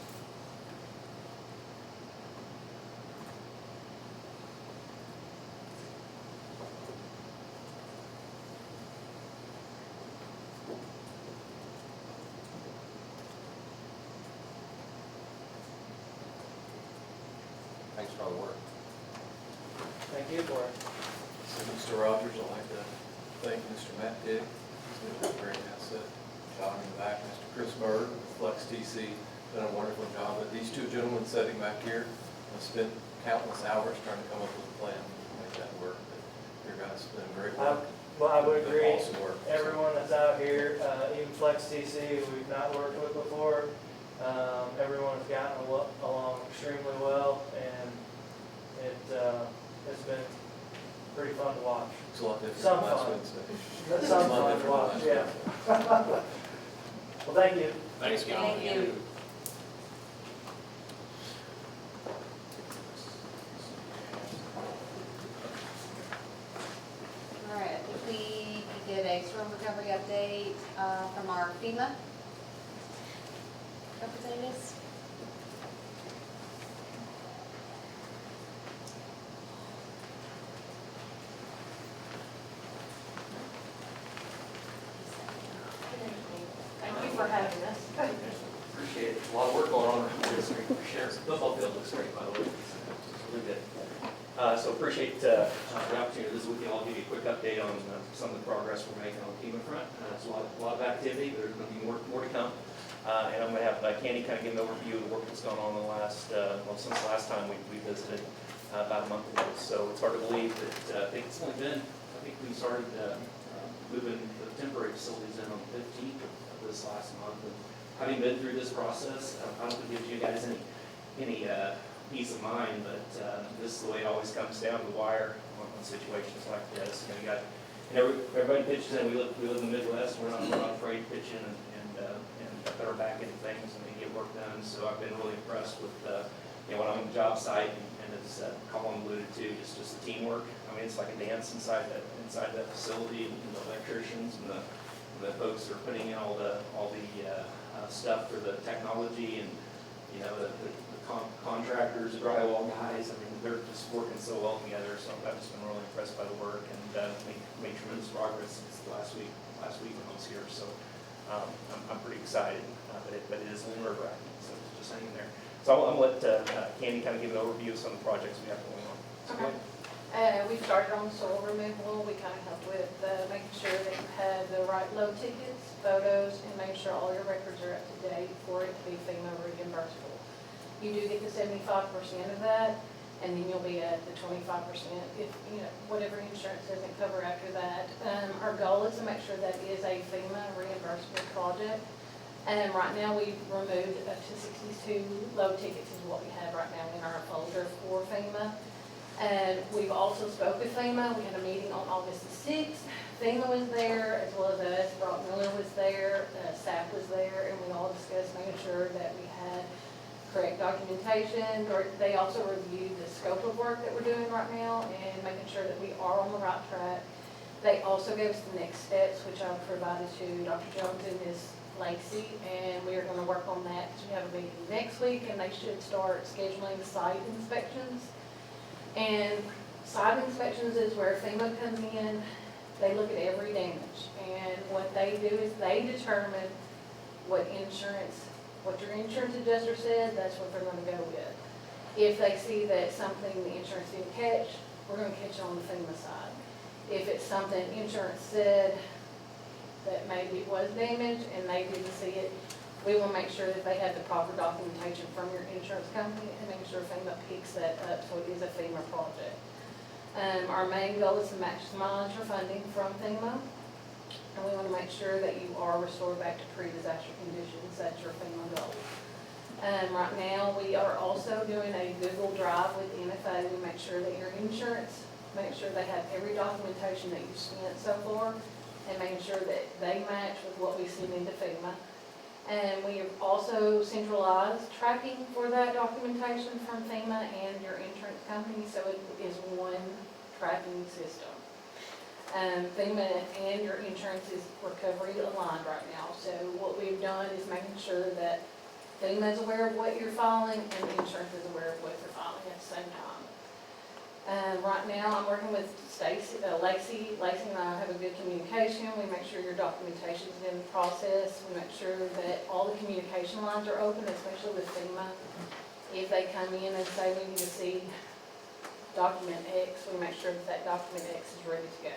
Thanks for all the work. Thank you for it. So, Mr. Rogers, I'd like to thank Mr. Matt Dick. He's been a great asset. John in the back, Mr. Chris Bird, Flex TC, done a wonderful job. But these two gentlemen sitting back here have spent countless hours trying to come up with a plan to make that work. But your guys have done great work. Well, I would Done agree, awesome work. everyone that's out here, even Flex TC, who we've not worked with before, everyone has gotten along extremely well, and it's been pretty fun to watch. It's a lot different Some than last fun. Wednesday. Some It's a lot fun to different than watch, last yeah. Wednesday. Well, thank you. Thanks, Colin. Thank you. All right, I think we could get a storm recovery update from our FEMA representatives. Thank you for having us. Appreciate it. A lot of work going on around here. Sheriff's football field looks great, by the way. It's really good. So appreciate the opportunity to visit with you all, give you a quick update on some of the progress we're making on the FEMA front. It's a lot of activity, but there's going to be more to come. And I'm going to have Candy kind of give an overview of the work that's gone on the last, since the last time we visited about a month ago. So it's hard to believe that I think it's only been, I think we started moving the temporary facilities in on the 15th of this last month. And having been through this process, I don't think it gives you guys any peace of mind, but this is the way it always comes down to the wire on situations like this. You know, everybody pitches in. We live in the Midwest. We're not afraid to pitch in and put our back into things and get work done. So I've been really impressed with when I'm on the job site and as Colin alluded to, just the teamwork. I mean, it's like a dance inside that facility, and the electricians and the folks that are putting in all the stuff for the technology, and the contractors, the drywall guys. I mean, they're just working so well together. So I've just been really impressed by the work and made tremendous progress since last week when I was here. So I'm pretty excited, but it is a little nerve-wracking. So just hanging there. So I'm gonna let Candy kind of give an overview of some of the projects we have going on. So go ahead. We started on soil removal. We kind of help with making sure that you have the right load tickets, photos, and make sure all your records are up to date for it to be FEMA reimbursable. You do get the 75% of that, and then you'll be at the 25% if, whatever insurance doesn't cover after that. Our goal is to make sure that is a FEMA reimbursable project. And right now, we've removed up to 62 load tickets is what we have right now in our folder for FEMA. And we've also spoke with FEMA. We had a meeting on August the 6th. FEMA was there, as well as us. Brock Miller was there, staff was there, and we all discussed making sure that we had correct documentation. They also reviewed the scope of work that we're doing right now and making sure that we are on the right track. They also gave us the next steps, which I've provided to Dr. Jones and Ms. Lacey, and we are going to work on that because we have a meeting next week, and they should start scheduling site inspections. And site inspections is where FEMA comes in. They look at every damage, and what they do is they determine what your insurance adjuster said, that's what they're going to go with. If they see that something the insurance didn't catch, we're going to catch it on the FEMA side. If it's something insurance said that maybe it was damaged and they didn't see it, we will make sure that they have the proper documentation from your insurance company and make sure FEMA picks that up so it is a FEMA project. Our main goal is to maximize your funding from FEMA, and we want to make sure that you are restored back to pre-disaster conditions. That's your FEMA goal. Right now, we are also doing a Google Drive with NFA. We make sure that your insurance, make sure they have every documentation that you've spent so far, and making sure that they match with what we send into FEMA. And we have also centralized tracking for that documentation from FEMA and your insurance company, so it is one tracking system. FEMA and your insurance is recovery aligned right now. So what we've done is making sure that FEMA is aware of what you're filing and the insurance is aware of what you're filing at the same time. Right now, I'm working with Lacey. Lacey and I have a good communication. We make sure your documentation is in process. We make sure that all the communication lines are open, especially with FEMA. If they come in and say we need to see document X, we make sure that that document X is ready to go.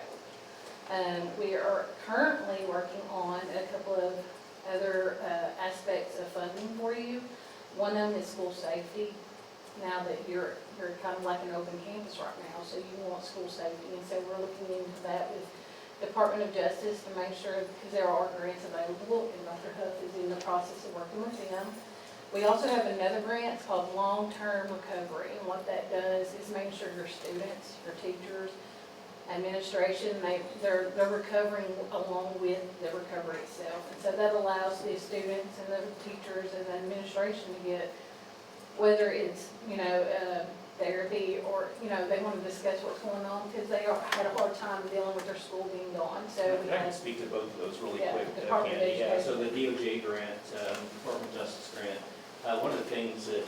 We are currently working on a couple of other aspects of funding for you. One of them is school safety. Now that you're kind of like an open campus right now, so you want school safety. And so we're looking into that with Department of Justice to make sure, because there are grants available, and Dr. Huff is in the process of working with them. We also have another grant, it's called Long-Term Recovery, and what that does is making sure your students, your teachers, administration, they're recovering along with the recovery itself. And so that allows the students and the teachers and the administration to get, whether it's, therapy or, they want to discuss what's going on because they had a hard time dealing with their school being gone, so. I can speak to both of those really Yeah, quick, Department of Candy. Yeah, so Education. the DOJ grant, Department of Justice grant, one of the things that,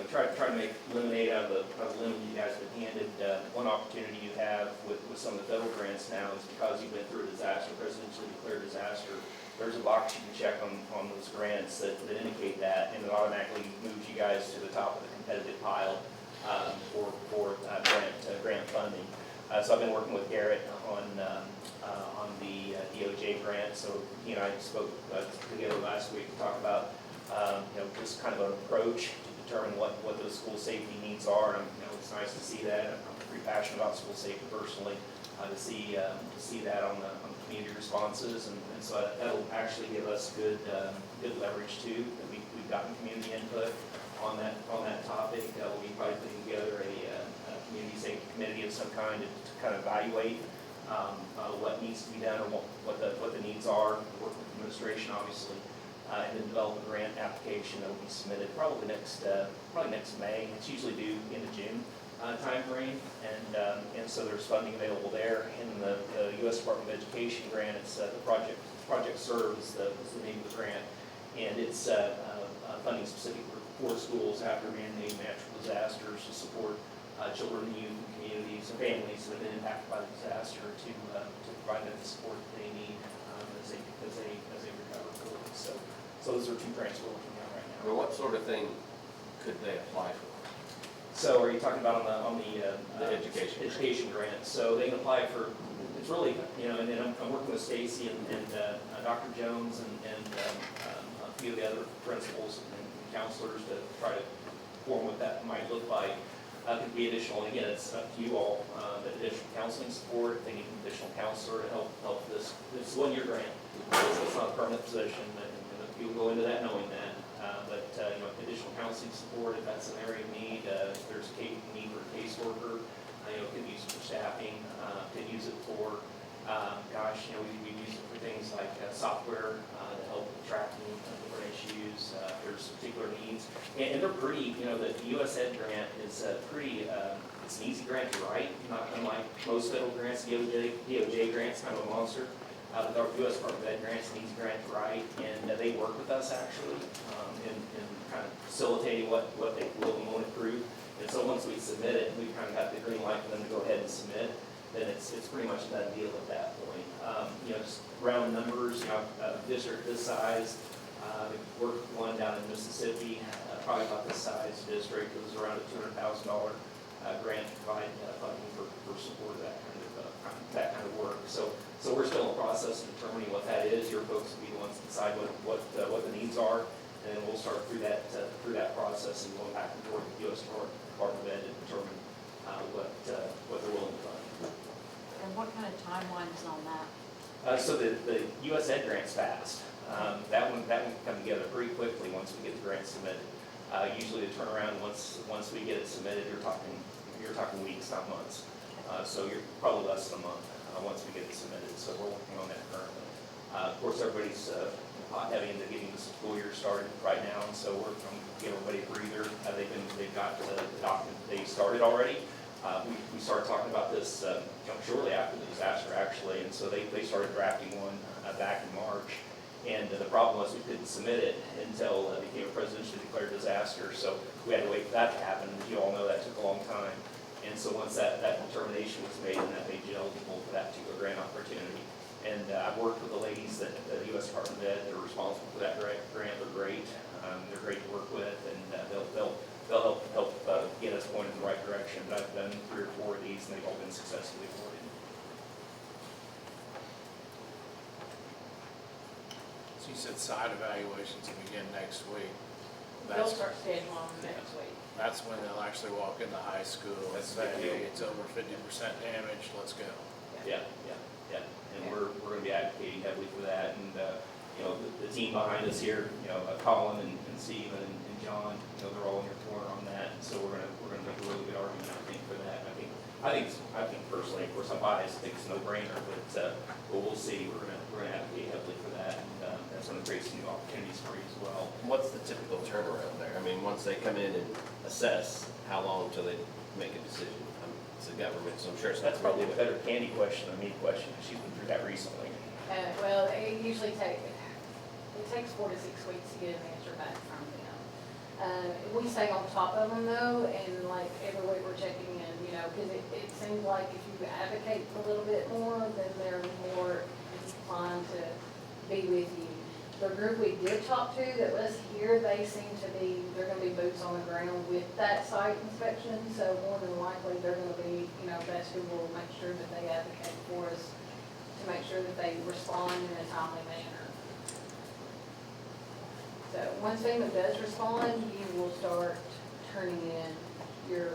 try to make lemonade out of the lemon you guys have been handed. One opportunity you have with some of the federal grants now is because you've been through a disaster, presidentially declared disaster, there's a box you can check on those grants that indicate that, and it automatically moves you guys to the top of the competitive pile for grant funding. So I've been working with Garrett on the DOJ grant. So he and I spoke together last week to talk about just kind of an approach to determine what those school safety needs are. And it's nice to see that. I'm pretty passionate about school safety personally. To see that on the community responses, and so that'll actually give us good leverage too. That we've gotten community input on that topic. We'll be probably putting together a community safety committee of some kind to kind of evaluate what needs to be done or what the needs are. Work with administration, obviously, and then develop a grant application that will be submitted probably next May. It's usually due into June time frame, and so there's funding available there. In the U.S. Department of Education grant, it's the Project Serve is the name of the grant, and it's funding specific for schools after man-made natural disasters to support children, youth, and communities and families that have been impacted by the disaster to provide them the support that they need as they recover fully. So those are two grants we're looking at right now. Well, what sort of thing could they apply for? So are you talking about on the education grant? So they can apply for, it's really, and then I'm working with Stacy and Dr. Jones and a few of the other principals and counselors to try to form what that might look like. Could be additional, and again, it's up to you all, but additional counseling support, if they need an additional counselor to help this. It's a one-year grant, so it's not a permanent position, and you'll go into that knowing that. But additional counseling support, if that's an area of need, if there's a need for a caseworker, could use it for staffing, could use it for, we use it for things like software to help with tracking different issues, if there's particular needs. And they're pretty, the US Ed grant is pretty, it's an easy grant to write, not unlike most federal grants. DOJ grants, kind of a monster. The U.S. Department of Ed grants an easy grant to write, and they work with us actually in kind of facilitating what they will and won't approve. And so once we submit it, we kind of got the green light for them to go ahead and submit, then it's pretty much a done deal at that point. Just round numbers, a district this size, we worked with one down in Mississippi, probably about this size district. It was around a $200,000 grant to provide funding for support of that kind of work. So we're still in the process of determining what that is. Your folks will be the ones to decide what the needs are, and then we'll start through that process and going back and forth with the U.S. Department of Ed to determine what they're willing to fund. And what kind of timelines on that? So the U.S. Ed grant's fast. That one can come together pretty quickly once we get the grant submitted. Usually the turnaround once we get it submitted, you're talking weeks, not months. So you're probably less than a month once we get it submitted. So we're working on that currently. Of course, everybody's hot heavy into getting the school year started right now, and so we're going to give everybody a breather. They've got the document they started already. we started talking about this shortly after the disaster, actually, and so they started drafting one back in March. And the problem was we couldn't submit it until it became a presidentially declared disaster, so we had to wait for that to happen. As you all know, that took a long time. And so once that determination was made, and that made you eligible for that particular grant opportunity. And I've worked with the ladies at the U.S. Department of Ed that are responsible for that grant. They're great. They're great to work with, and they'll help get us pointed in the right direction. But I've done 3 or 4 of these, and they've all been successfully awarded. So you said site evaluations will begin next week. They'll start scheduling them next week. That's when they'll actually walk into high school and say, hey, it's over 50% damage, let's go. Yeah. And we're going to be advocating heavily for that. And, the team behind us here, Colin and Steve and John, they're all in your corner on that. And so we're going to make a really good argument, I think, for that. I think personally, of course, I'm biased, I think it's a no-brainer, but we'll see. We're going to advocate heavily for that. And that's going to create some new opportunities for you as well. What's the typical turnaround there? I mean, once they come in and assess, how long until they make a decision? It's the government, so I'm sure it's not. That's probably a better Candy question than me question. She's been through that recently. Well, it usually takes 4 to 6 weeks to get an answer back from them. We stay on top of them though, and like every week we're checking in, because it seems like if you advocate a little bit more, then they're more inclined to be with you. The group we did talk to that was here, they're going to be boots on the ground with that site inspection, so more than likely they're going to be, that's who will make sure that they advocate for us to make sure that they respond in a timely manner. So once FEMA does respond, you will start turning in your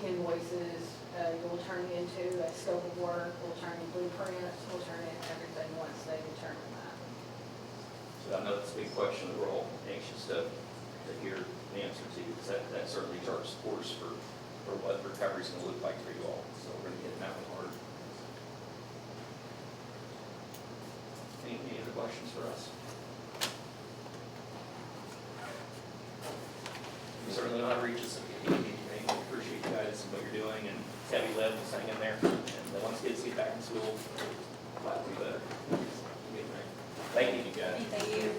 invoices, you'll turn into a scope of work, we'll turn in blueprints, we'll turn in everything once they determine that. So I know that's a big question that we're all anxious to hear the answer to, because that certainly charts course for what recovery is going to look like for you all. So we're going to get that one hard. Any other questions for us? You certainly know how to reach us if you need anything. We appreciate you guys and what you're doing, and it's heavy lift, just hang in there. And once kids get back in school, life will be better. Thank you, guys. Thank you.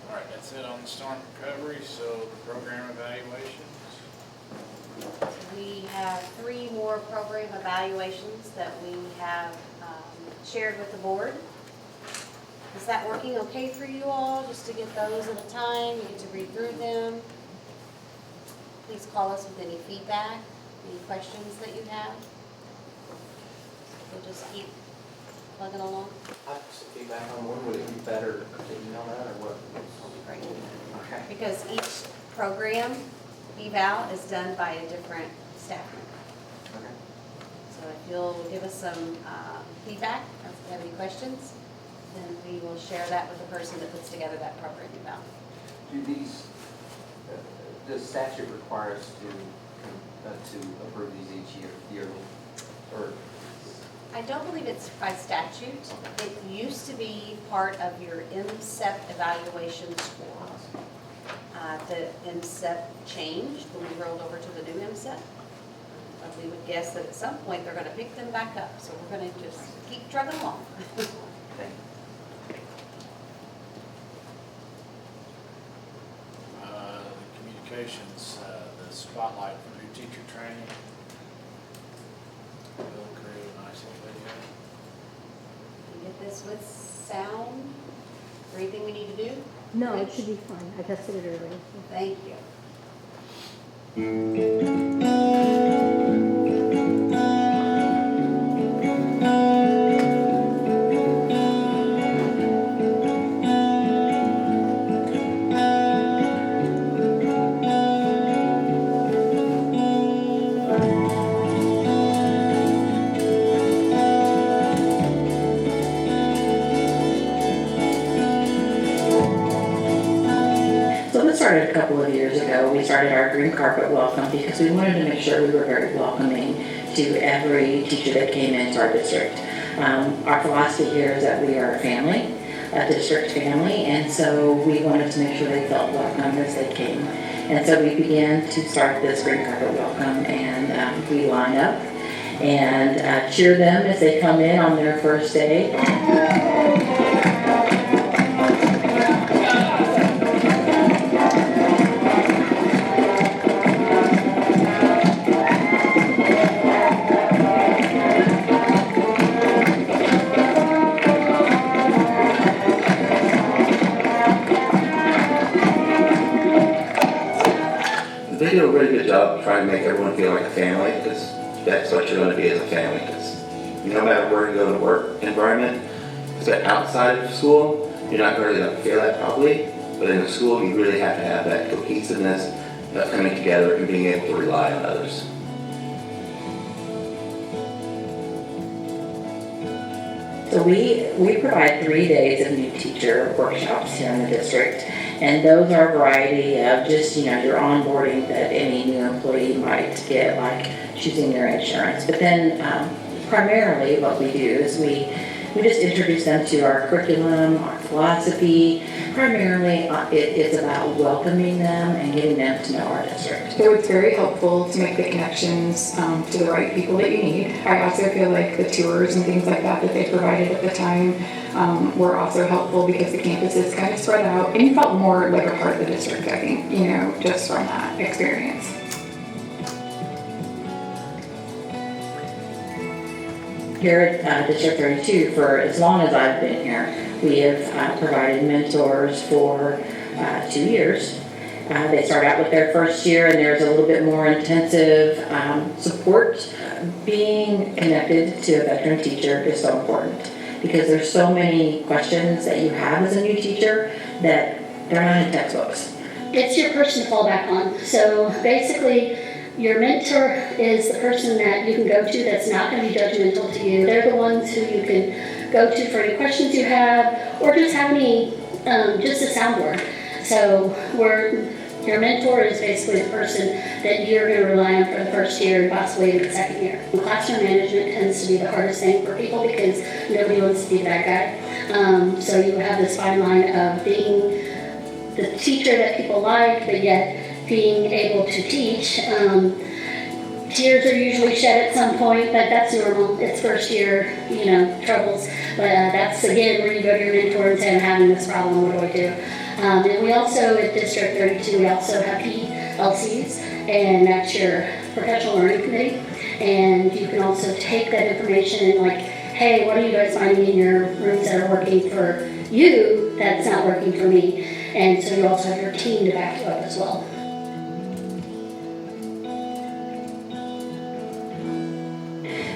All right, that's it on the storm recovery, so the program evaluations. We have 3 more program evaluations that we have shared with the board. Is that working okay for you all, just to get those at a time? You get to read through them. Please call us with any feedback, any questions that you have. We'll just keep plugging along. I have some feedback on one. Would it be better to email that or what? Great. Okay. Because each program eval is done by a different staff member. Okay. So if you'll give us some feedback, or if you have any questions, then we will share that with the person that puts together that program eval. Does statute require us to approve these each yearly? Or I don't believe it's by statute. It used to be part of your MSEP evaluation score. The MSEP changed when we rolled over to the new MSEP. But we would guess that at some point they're going to pick them back up. So we're going to just keep trucking along. thank you. Communications, the spotlight for new teacher training. We'll create a nice little video. Can you get this with sound? Is there anything we need to do? No, it should be fine. I tested it earlier. Thank you. Started a couple of years ago. We started our green carpet welcome because we wanted to make sure we were very welcoming to every teacher that came into our district. Our philosophy here is that we are a family, a district family, and so we wanted to make sure they felt welcome as they came. And so we began to start this green carpet welcome, and we line up and cheer them as they come in on their first day. They do a really good job trying to make everyone feel like a family, because that's what you're going to be as a family. Because no matter where you go to work environment, because outside of school, you're not going to feel that probably, but in the school, you really have to have that cohesiveness, that coming together and being able to rely on others. So we provide 3 days of new teacher workshops here in the district. And those are a variety of just, your onboarding that any new employee might get, like choosing their insurance. But then primarily what we do is we just introduce them to our curriculum, our philosophy. Primarily it's about welcoming them and getting them to know our district. So it's very helpful to make the connections to the right people that you need. I also feel like the tours and things like that they provided at the time were also helpful because the campus is kind of spread out and you felt more like a part of the district, I think, just from that experience. Here at District 32, for as long as I've been here, we have provided mentors for 2 years. They start out with their first year and there's a little bit more intensive support. Being connected to a veteran teacher is so important because there's so many questions that you have as a new teacher that they're not in textbooks. It's your person to fall back on. So basically, your mentor is the person that you can go to that's not going to be judgmental to you. They're the ones who you can go to for any questions you have or just have any, just a soundboard. So your mentor is basically the person that you're going to rely on for the first year and possibly in the second year. Classroom management tends to be the hardest thing for people because nobody wants to be that guy. So you have this fine line of being the teacher that people like, but yet being able to teach. Tears are usually shed at some point, but that's normal. It's first year, troubles. But that's, again, where you go to your mentor and say, I'm having this problem, what do I do? And we also, at District 32, we also have PLCs, and that's your professional learning committee. And you can also take that information and hey, what are you guys finding in your rooms that are working for you that's not working for me? And so you also have your team to back you up as well.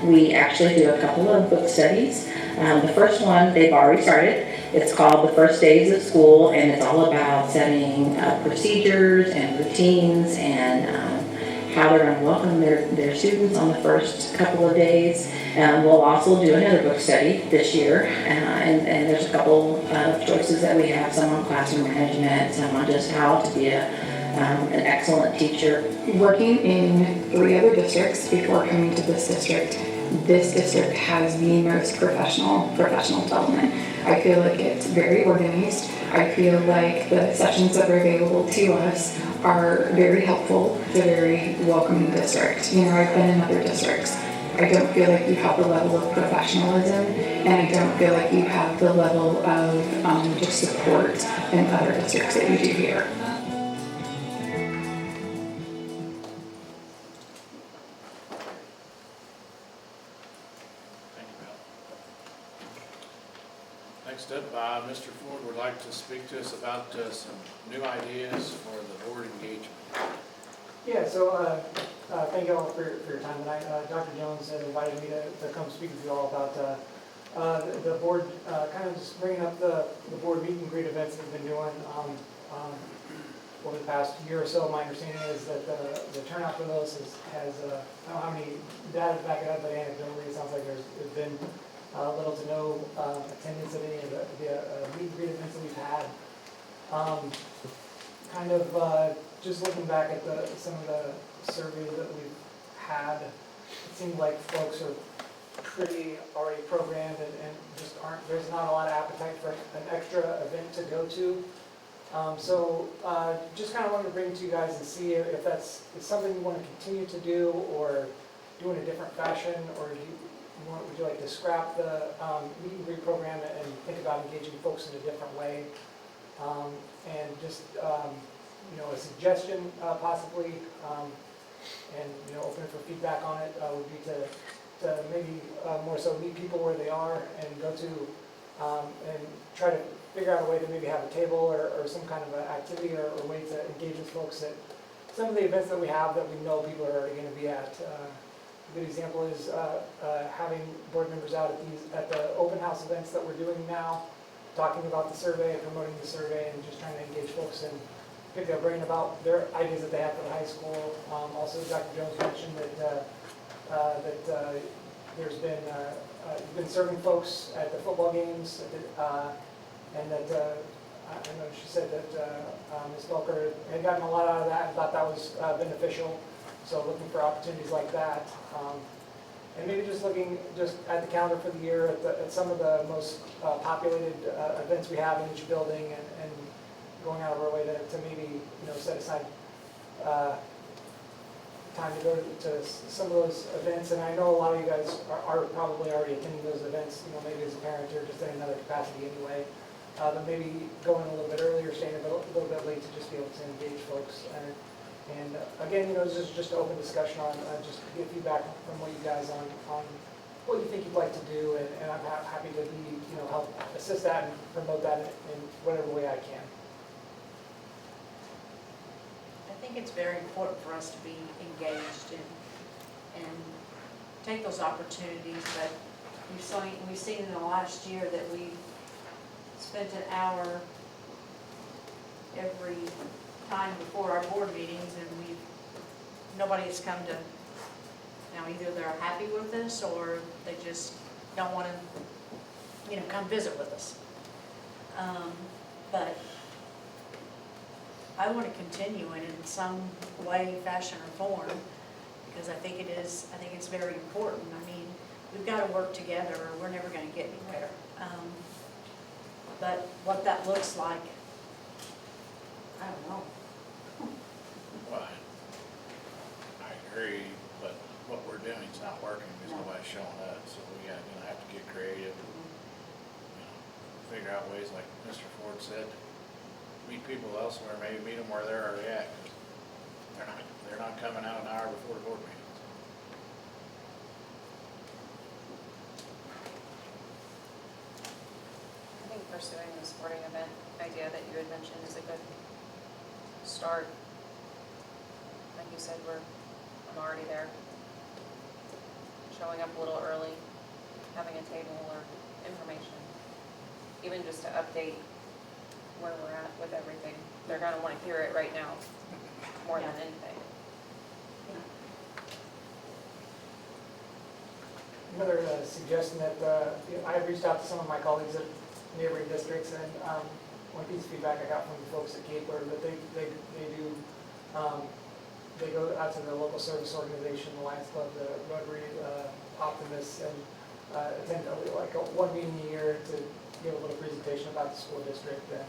We actually do a couple of book studies. The first one, they've already started. It's called The First Days of School, and it's all about setting procedures and routines and how they're going to welcome their students on the first couple of days. We'll also do another book study this year, and there's a couple of choices that we have, some on classroom management, some on just how to be an excellent teacher. Working in 3 other districts before coming to this district has the most professional development. I feel like it's very organized. I feel like the sessions that are available to us are very helpful. It's a very welcoming district. I've been in other districts. I don't feel like you have the level of professionalism, and I don't feel like you have the level of just support in other districts that you do here. Next up, Mr. Ford would like to speak to us about some new ideas for the board engagement. Yeah, so thank you all for your time tonight. Dr. Jones had invited me to come speak with you all about the board, kind of just bringing up the board meet and greet events that we've been doing over the past year or so. My understanding is that the turnout for those has I don't know how many data to back it up, but anecdotally it sounds like there's been little to no attendance at any of the meet and greet events that we've had. Just looking back at some of the surveys that we've had, it seems like folks are pretty already programmed and just there's not a lot of appetite for an extra event to go to. So just kind of wanted to bring it to you guys and see if that's something you want to continue to do or do in a different fashion, or would you like to scrap the meet and greet program and think about engaging folks in a different way? And just, a suggestion possibly, and, open for feedback on it would be to maybe more so meet people where they are and go to, and try to figure out a way to maybe have a table or some kind of an activity or way to engage with folks at some of the events that we have that we know people are already going to be at. A good example is having board members out at the open house events that we're doing now, talking about the survey, promoting the survey, and just trying to engage folks and pick their brain about their ideas that they have for the high school. Also, Dr. Jones mentioned that there's been you've been serving folks at the football games, and that I know she said that Ms. Belker had gotten a lot out of that and thought that was beneficial. So looking for opportunities like that. And maybe just looking at the calendar for the year, at some of the most populated events we have in each building, and going out of our way to maybe set aside time to go to some of those events. And I know a lot of you guys are probably already attending those events, maybe as a parent or just in another capacity anyway. But maybe going a little bit earlier, staying a little bit late to just be able to engage folks. And again, this is just an open discussion on, just to get feedback from what you guys on what you think you'd like to do, and I'm happy to be, help assist that and promote that in whatever way I can. I think it's very important for us to be engaged and take those opportunities, but we've seen in the last year that we spent an hour every time before our board meetings, and nobody has come to, either they're happy with us or they just don't want to, come visit with us. But I want to continue it in some way, fashion, or form, because I think it's very important. I mean, we've got to work together or we're never going to get anywhere. But what that looks like, I don't know. Well, I agree, but what we're doing is not working because nobody's showing up, so we're gonna have to get creative and, figure out ways, like Mr. Ford said, meet people elsewhere, maybe meet them where they're already at, 'cause they're not coming out an hour before the board meetings. I think pursuing the sporting event idea that you had mentioned is a good start. Like you said, I'm already there. Showing up a little early, having a table or information, even just to update where we're at with everything. They're gonna wanna hear it right now, more than anything. Another suggestion that I reached out to some of my colleagues at neighboring districts, and one piece of feedback I got from the folks at Gateway, that they do, they go out to the local service organization, the Lions Club, the Rotary Optimists, and attend like one meeting a year to give a little presentation about the school district. And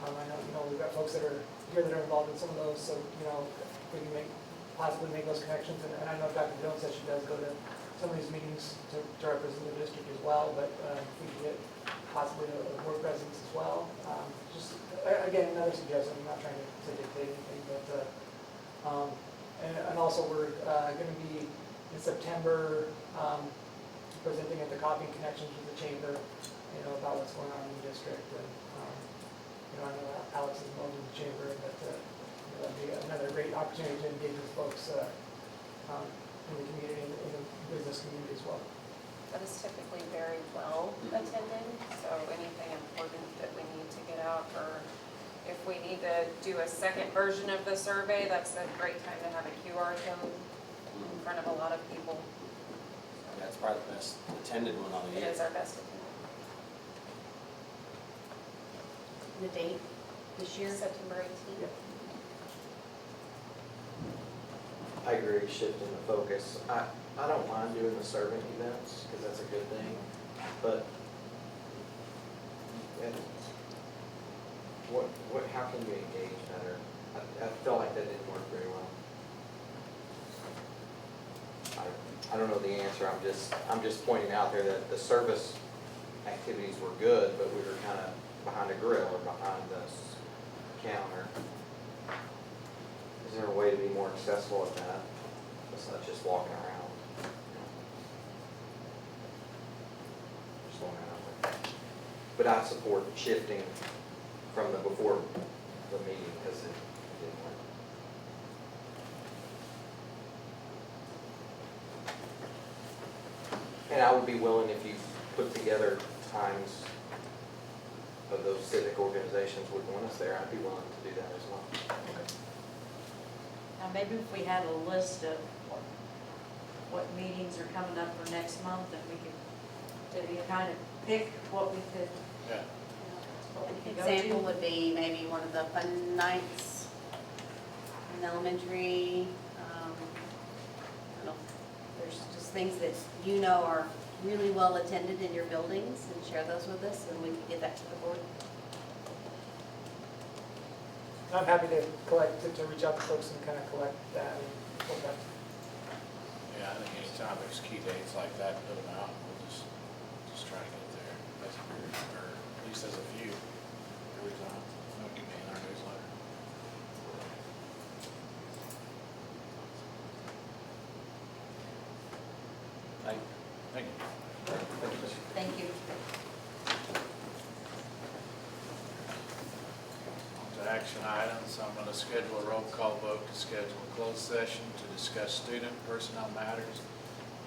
I know we've got folks that are here that are involved in some of those, so if we can possibly make those connections. And I know Dr. Jones said she does go to some of these meetings to represent the district as well, but if we can get possibly a board presence as well. Just again, another suggestion. I'm not trying to dictate anything, but and also we're going to be in September presenting at the Coffee and Connections with the Chamber, about what's going on in the district. And I know Alex is involved in the Chamber, but that'd be another great opportunity to engage with folks in the community, in the business community as well. That is typically very well attended, so anything important that we need to get out, or if we need to do a second version of the survey, that's a great time to have a QR code in front of a lot of people. That's probably the best attended one on the year. It is our best attended. The date this year? September 18th. I agree, shifting the focus. I don't mind doing the serving events, because that's a good thing, but how can you engage better? I felt like that didn't work very well. I don't know the answer, I'm just pointing out there that the service activities were good, but we were kind of behind a grill or behind the counter. Is there a way to be more accessible at that? It's not just walking around. Just throwing that out there. But I support shifting from the before the meeting because it didn't work. And I would be willing if you put together times of those civic organizations would want us there, I'd be willing to do that as well. Now, maybe if we had a list of what meetings are coming up for next month, and we could kind of pick what we could, Yeah. what we could go to. Example would be maybe one of the fun nights in elementary. I don't know, there's just things that you know are really well attended in your buildings, and share those with us, and we can get that to the board. I'm happy to to reach out to folks and kind of collect that and put that. Yeah, I think anytime there's key dates like that, put them out, we'll just try to get there, or at least as a few every time, it can be in our newsletter. Thank you. Thank you. On to action items, I'm going to schedule a roll call vote to schedule a closed session to discuss student personnel matters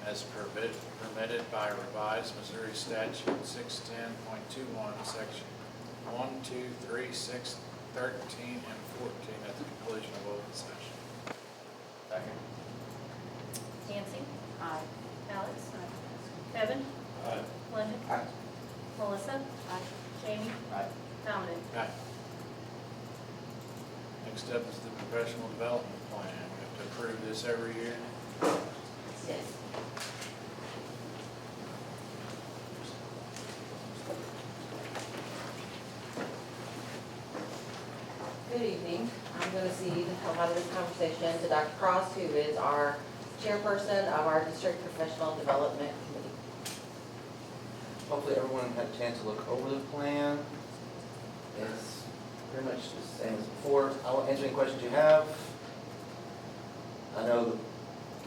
as permitted by revised Missouri statute 610.21, section 1, 2, 3, 6, 13, and 14 at the conclusion of open session. Second. Nancy? Aye. Alex? Kevin? Aye. Linda? Aye. Melissa? Aye. Jamie? Aye. Dominic? Aye. Next up is the professional development plan. We have to approve this every year. Yes. Good evening. I'm going to cede a lot of this conversation to Dr. Cross, who is our chairperson of our district professional development committee. Hopefully everyone had a chance to look over the plan. It's pretty much the same as before. I will answer any questions you have. I know the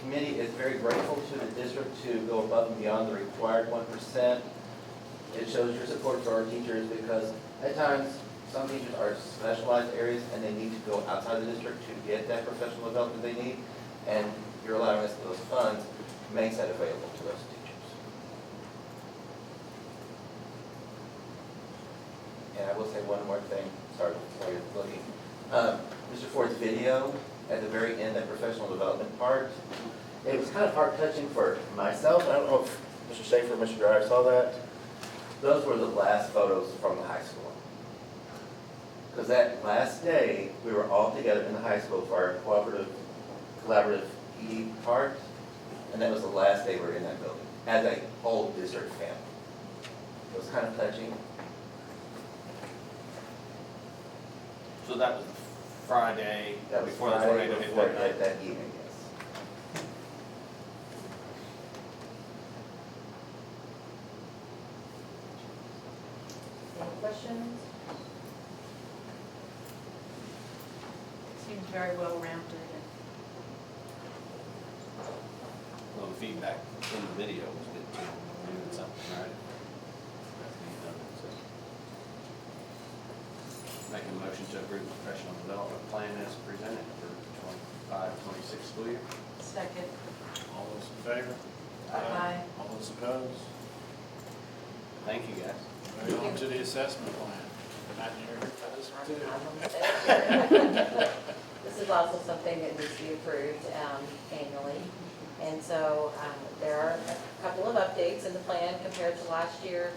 committee is very grateful to the district to go above and beyond the required 1%. It shows your support for our teachers because at times some teachers are specialized areas and they need to go outside the district to get that professional development they need. And you're allowing us those funds makes that available to those teachers. And I will say one more thing, sorry, while you're looking. Mr. Ford's video at the very end, that professional development part, it was kind of heart-touching for myself. I don't know if Mr. Schaefer or Mr. Dreyer saw that. Those were the last photos from the high school. Because that last day, we were all together in the high school for our collaborative PE part, and that was the last day we were in that building, as a whole district family. It was kind of touching. So that was the Friday That was before the Friday tornado hit before that night? that evening, yes. Any questions? Seems very well rounded. Well, the feedback in the video was good too, doing something right. Make a motion to approve the professional development plan as presented for 25-26 school year. Second. All those in favor? Aye. All those opposed? Thank you, guys. Moving on to the assessment plan. Matt, you're here for this one too? This is also something that needs to be approved annually. And so there are a couple of updates in the plan compared to last year.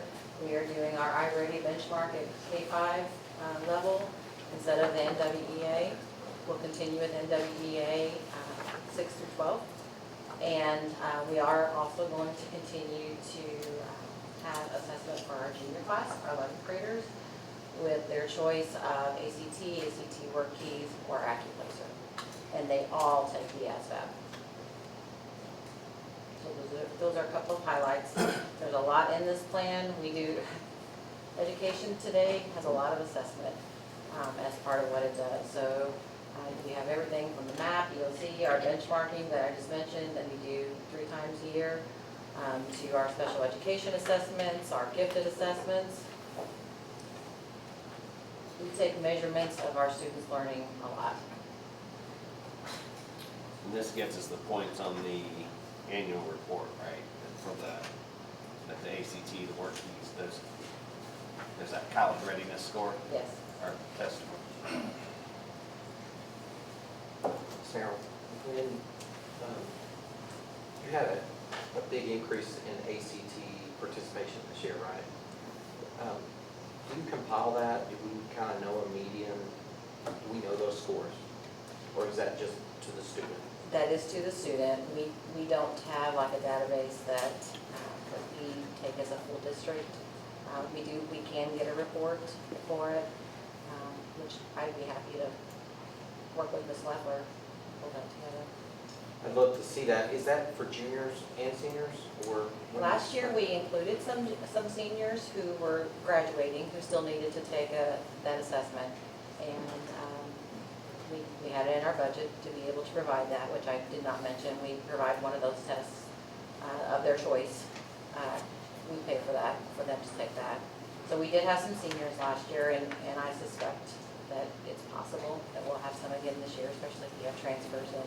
We are doing our iReady benchmark at K-5 level instead of the NWEA. We'll continue with NWEA 6 through 12. And we are also going to continue to have assessment for our junior class, our 11th graders, with their choice of ACT, ACT Work Keys, or AccuPlacer. And they all take the ASVAB. So those are a couple of highlights. There's a lot in this plan. We do, Education Today has a lot of assessment as part of what it does. So we have everything from the map, EOC, our benchmarking that I just mentioned, that we do 3 times a year, to our special education assessments, our gifted assessments. We take measurements of our students' learning a lot. And this gives us the points on the annual report, right? For the ACT, the work keys, there's that college readiness score Yes. or test score. Sarah, when you had a big increase in ACT participation this year, right? Do you compile that? Do we kind of know a median? Do we know those scores? Or is that just to the student? That is to the student. We don't have like a database that we take as a full district. We can get a report for it, which I'd be happy to work with Ms. Leffler, pull that together. I'd love to see that. Is that for juniors and seniors, or? Last year, we included some seniors who were graduating, who still needed to take that assessment. And we had it in our budget to be able to provide that, which I did not mention. We provide one of those tests of their choice. We pay for that, for them to take that. So we did have some seniors last year, and I suspect that it's possible that we'll have some again this year, especially if you have transfers in.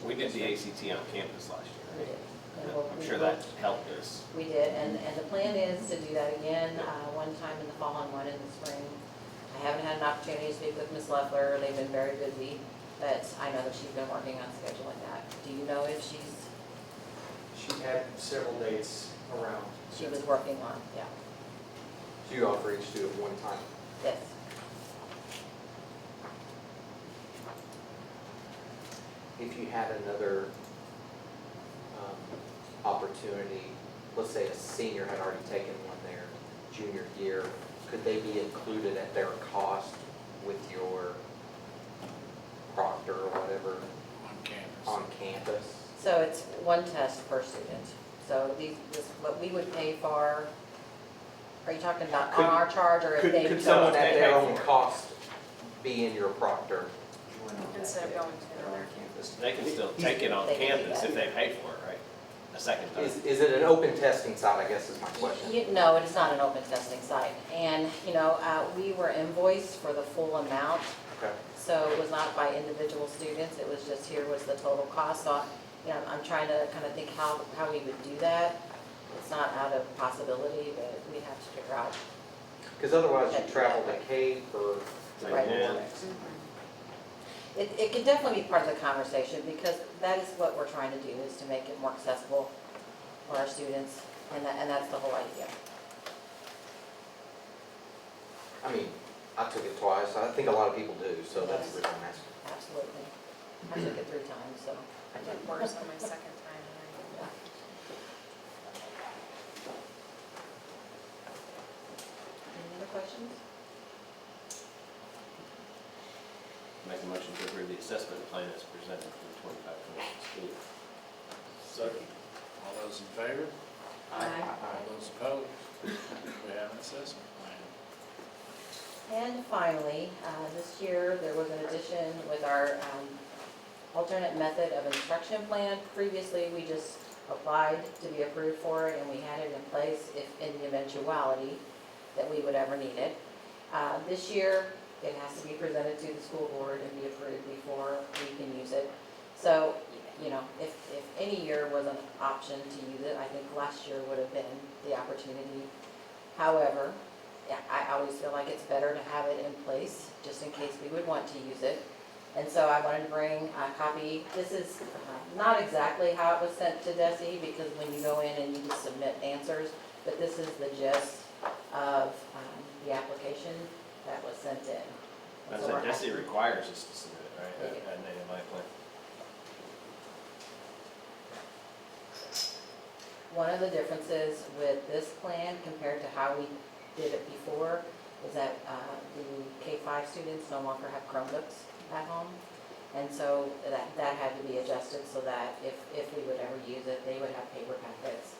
We did the ACT on campus last year, We right? did. I'm sure that helped us. We did, and the plan is to do that again, one time in the fall and one in the spring. I haven't had an opportunity to speak with Ms. Leffler. They've been very busy, but I know that she's been working on scheduling that. Do you know if She had several dates around. she was working on, yeah, So you offer each student one time? yes. If you had another opportunity, let's say a senior had already taken one their junior year, could they be included at their cost with your proctor or whatever On campus. on campus? So it's one test per student. So what we would pay for, are you talking about on our charge, or if they? Could someone at their own cost be in your proctor? Instead of going to another campus. They can still take it on They can do campus that. if they pay for it, right? A second time. Is it an open testing site, I guess is my question. No, it is not an open testing site. And, we were invoiced for the full amount. Okay. So it was not by individual students, it was just here was the total cost. So, I'm trying to kind of think how we would do that. It's not out of possibility, but we have to figure out. Because otherwise you travel to Cape or. Right. Yeah. It could definitely be part of the conversation, because that is what we're trying to do, is to make it more accessible for our students, and that's the whole idea. I mean, I took it twice. I think a lot of people do, so that's the reason I'm asking. Absolutely. I took it 3 times, so. I did worse on my second time. Yeah. Any other questions? Make a motion to approve the assessment plan as presented for the 25-26 school year. Second. All those in favor? Aye. All those opposed? We have an assessment plan. And finally, this year, there was an addition with our alternate method of instruction plan. Previously, we just applied to be approved for it, and we had it in place if in the eventuality that we would ever need it. This year, it has to be presented to the school board and be approved before we can use it. So, if any year was an option to use it, I think last year would have been the opportunity. However, I always feel like it's better to have it in place, just in case we would want to use it. And so I wanted to bring a copy. This is not exactly how it was sent to DESE, because when you go in and you just submit answers, but this is the gist of the application that was sent in. As So a we're DESE requires us to submit it, right? They do. At Native Life Plan. one of the differences with this plan compared to how we did it before is that the K-5 students no longer have Chromebooks at home. And so that had to be adjusted so that if we would ever use it, they would have paper packets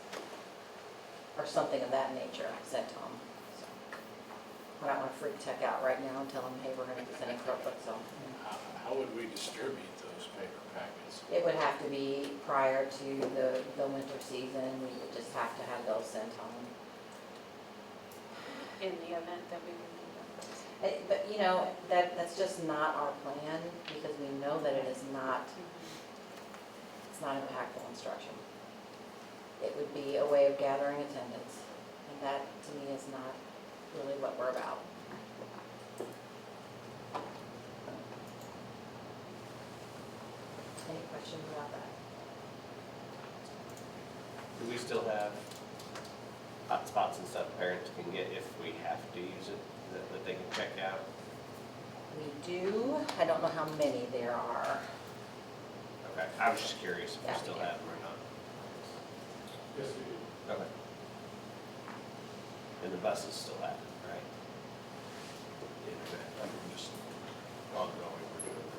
or something of that nature sent to them. So, I don't want to freak tech out right now and tell them, hey, we're going to be sending Chromebooks. So How would we distribute those paper packets? it would have to be prior to the winter season. We would just have to have those sent home. In the event that we would need them. But, you know, that's just not our plan because we know that it is not, it's not impactful instruction. It would be a way of gathering attendance, and that, to me, is not really what we're about. Any questions about that? Do we still have hotspots and stuff parents can get if we have to use it, that they can check out? We do. I don't know how many there are. Okay, I was just curious if we Yeah, still yeah. have them or not. Yes, we do. Okay. And the buses still have it, right? Yeah, I'm just ongoing, we're doing it.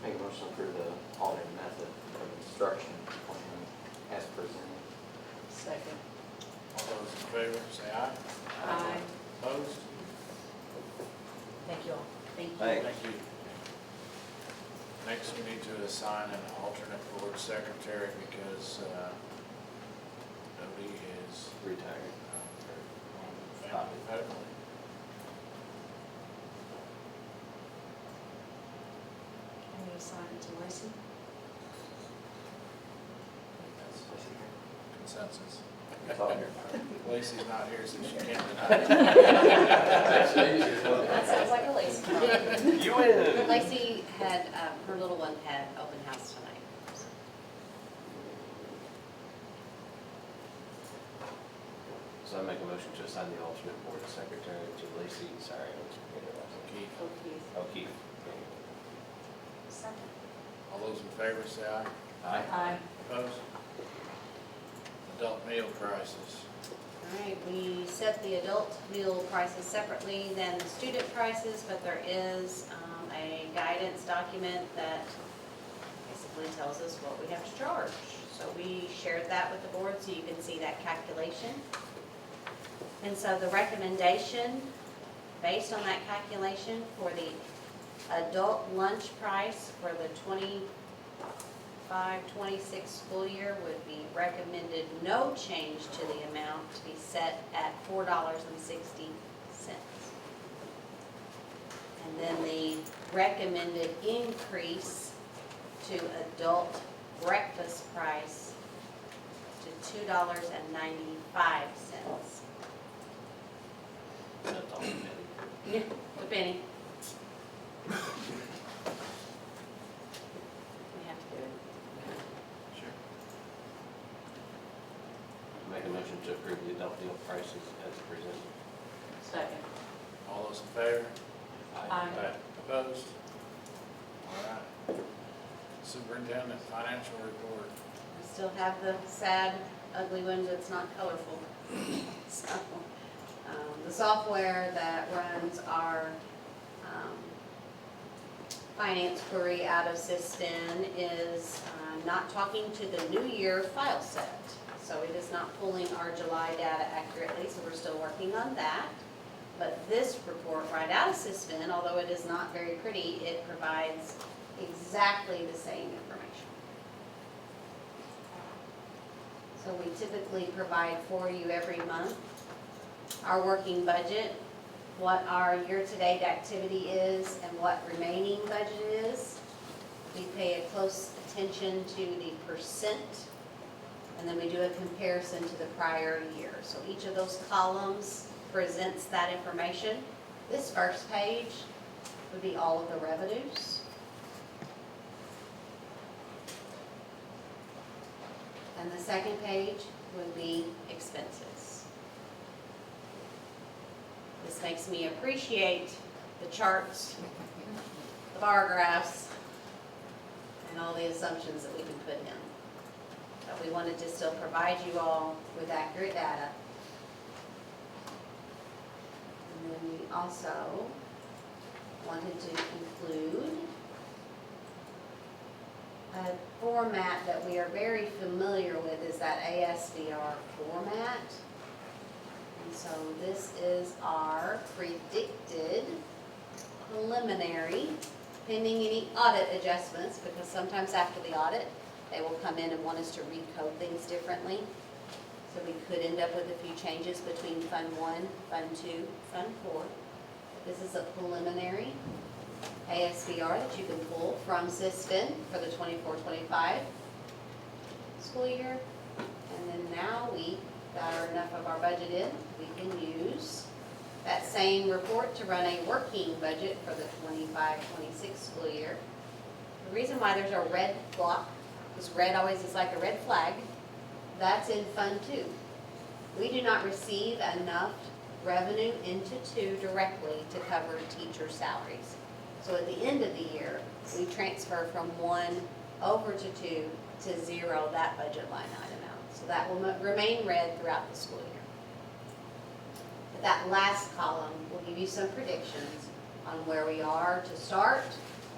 Make a motion for the alternate method of instruction plan as presented. Second. All those in favor, say aye. Aye. Opposed? Thank you all. Thank you. Thanks. Thank you. Next, we need to assign an alternate board secretary because Dodie is Retired. on family medical leave. Can we assign it to Lacey? That's consensus. It's all here. Lacey's not here, so she can't deny it. That sounds like a Lacey problem. You win. Lacey had, her little one had open house tonight. So I make a motion to assign the alternate board secretary to Lacey, sorry, I was forgetting about Keith, O'Keefe. Second. all those in favor, say aye. Aye. Aye. Opposed? Adult meal prices. All right, we set the adult meal prices separately than the student prices, but there is a guidance document that basically tells us what we have to charge. So we shared that with the board so you can see that calculation. And so the recommendation, based on that calculation, for the adult lunch price for the 25-26 school year would be recommended no change to the amount to be set at $4.60. And then the recommended increase to adult breakfast price to $2.95. That's all we did. Yeah, a penny. We have to do it. Sure. Make a motion to approve the adult meal prices as presented. Second. All those in favor? Aye. Opposed? All right. Superintendent financial report. We still have the sad, ugly one that's not colorful. So, the software that runs our finance query out of System is not talking to the new year file set. So it is not pulling our July data accurately, so we're still working on that. But this report right out of System, although it is not very pretty, it provides exactly the same information. So we typically provide for you every month our working budget, what our year-to-date activity is, and what remaining budget is. We pay a close attention to the percent, and then we do a comparison to the prior year. So each of those columns presents that information. This first page would be all of the revenues. And the second page would be expenses. This makes me appreciate the charts, the bar graphs, and all the assumptions that we can put in. But we wanted to still provide you all with accurate data. And then we also wanted to include a format that we are very familiar with, is that ASDR format. And so this is our predicted preliminary, pending any audit adjustments, because sometimes after the audit, they will come in and want us to recode things differently. So we could end up with a few changes between Fund 1, Fund 2, Fund 4. This is a preliminary ASBR that you can pull from SISTEN for the 24-25 school year. And then now we got enough of our budget in, we can use that same report to run a working budget for the 25-26 school year. The reason why there's a red block, because red always is like a red flag, that's in Fund 2. We do not receive enough revenue into 2 directly to cover teacher salaries. So at the end of the year, we transfer from 1 over to 2 to 0 that budget line item out. So that will remain red throughout the school year. But that last column will give you some predictions on where we are to start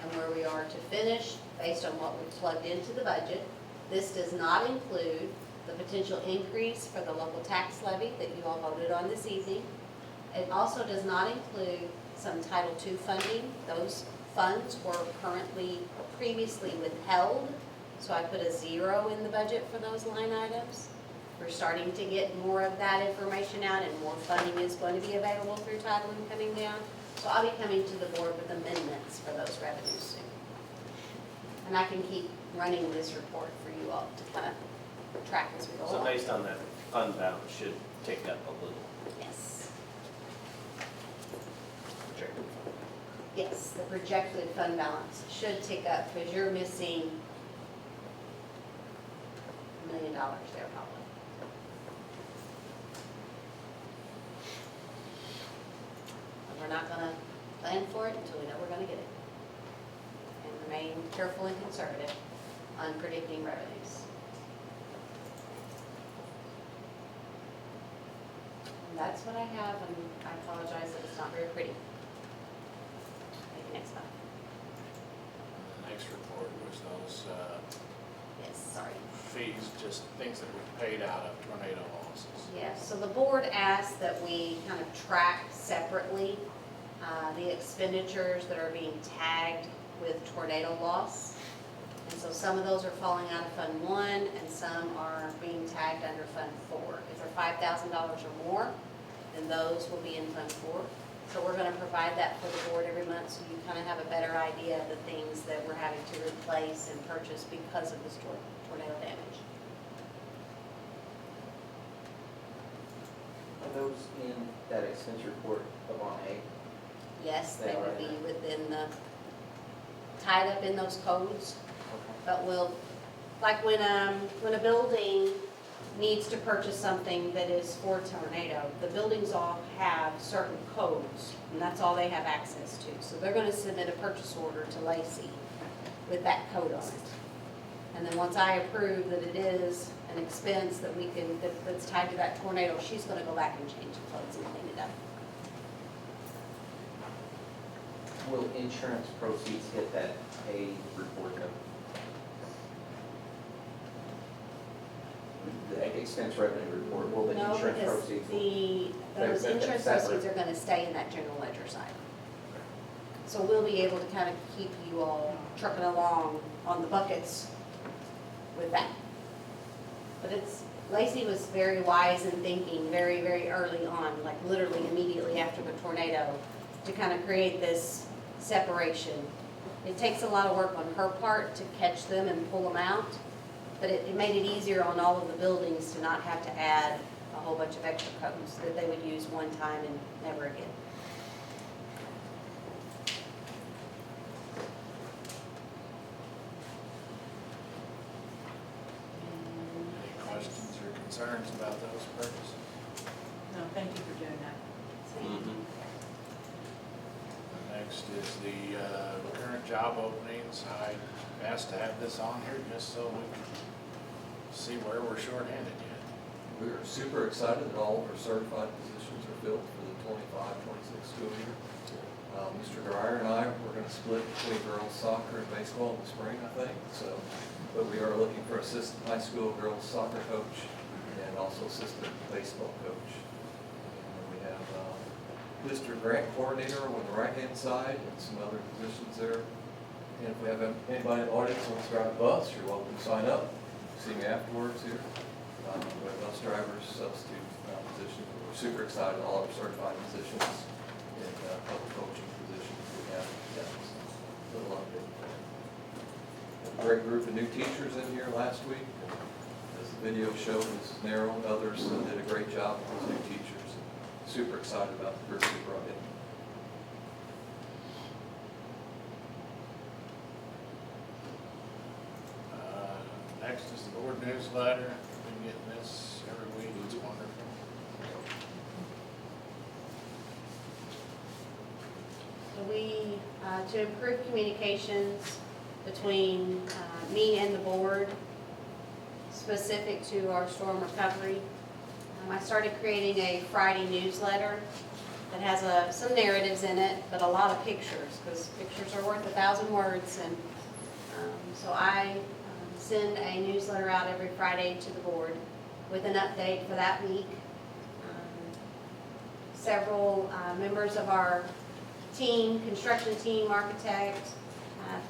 and where we are to finish based on what we plugged into the budget. This does not include the potential increase for the local tax levy that you all voted on this evening. It also does not include some Title II funding. Those funds were previously withheld, so I put a 0 in the budget for those line items. We're starting to get more of that information out, and more funding is going to be available through Title II coming down. So I'll be coming to the board with amendments for those revenues soon. And I can keep running this report for you all to kind of track as we go So along. based on that, fund balance should tick up a little. Yes. Projected fund. Yes, the projected fund balance should tick up because you're missing $1 million there probably. And we're not gonna plan for it until we know we're gonna get it. And remain careful and conservative on predicting revenues. And that's what I have, and I apologize that it's not very pretty. Maybe next time. The next report was those Yes, sorry. fees, just things that were paid out of tornado losses. Yes, so the board asked that we kind of track separately the expenditures that are being tagged with tornado loss. And so some of those are falling out of Fund 1 and some are being tagged under Fund 4. If they're $5,000 or more, then those will be in Fund 4. So we're going to provide that for the board every month so you kind of have a better idea of the things that we're having to replace and purchase because of this tornado damage. Are those in that expense report of on A? Yes, they They would are. be within the, tied up in those codes. But we'll, like when a building needs to purchase something that is for tornado, the buildings all have certain codes, and that's all they have access to. So they're gonna submit a purchase order to Lacey with that code on it. And then once I approve that it is an expense that we can, that's tied to that tornado, she's gonna go back and change the codes and clean it up. Will insurance proceeds hit that A report though? The expense revenue report, will the No, insurance because proceeds? those They're insurance separate. proceeds are gonna stay in that general ledger side. So we'll be able to kind of keep you all trucking along on the buckets with that. But Lacey was very wise in thinking very, very early on, like literally immediately after the tornado, to kind of create this separation. It takes a lot of work on her part to catch them and pull them out, but it made it easier on all of the buildings to not have to add a whole bunch of extra codes that they would use one time and never again. Any questions or concerns about those purchases? No, thank you for doing that. The next next is the current job openings. I asked to have this on here just so we can see where we're shorthanded yet. We are super excited that all of our certified positions are filled for the 25-26 school year. Mr. Dreyer and I, we're going to split between girls soccer and baseball in the spring, I think. So, but we are looking for assistant high school girls soccer coach and also assistant baseball coach. And we have district grant coordinator on the right-hand side and some other positions there. And if we have anybody in the audience who wants to drive a bus, you're welcome to sign up. See me afterwards here. We have bus drivers, substitute positions. We're super excited, all our certified positions and public coaching positions we have. That's a little update. A great group of new teachers in here last week. As the video showed, Mrs. Narrow and others did a great job with those new teachers. Super excited about the group we brought in. Next is the board newsletter. Been getting this every week. It's wonderful. We, to improve communications between me and the board, specific to our storm recovery, I started creating a Friday newsletter that has some narratives in it, but a lot of pictures, because pictures are worth 1,000 words. And so I send a newsletter out every Friday to the board with an update for that week. Several members of our team, construction team, architect,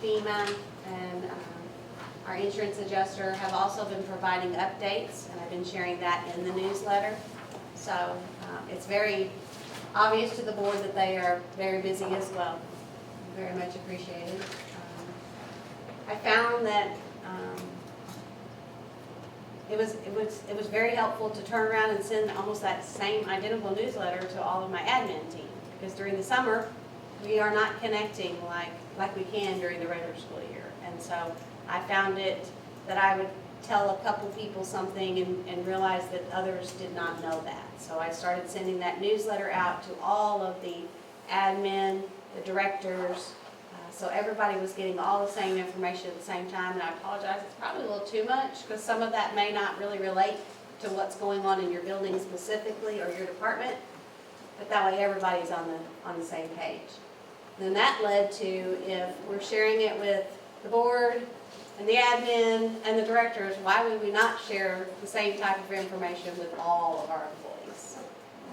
FEMA, and our insurance adjuster have also been providing updates, and I've been sharing that in the newsletter. So it's very obvious to the board that they are very busy as well. Very much appreciated. I found that it was very helpful to turn around and send almost that same identical newsletter to all of my admin team, because during the summer we are not connecting like we can during the regular school year. And so I found it that I would tell a couple people something and realize that others did not know that. So I started sending that newsletter out to all of the admin, the directors, so everybody was getting all the same information at the same time. And I apologize, it's probably a little too much, because some of that may not really relate to what's going on in your building specifically or your department, but that way everybody's on the same page. Then that led to, if we're sharing it with the board and the admin and the directors, why would we not share the same type of information with all of our employees?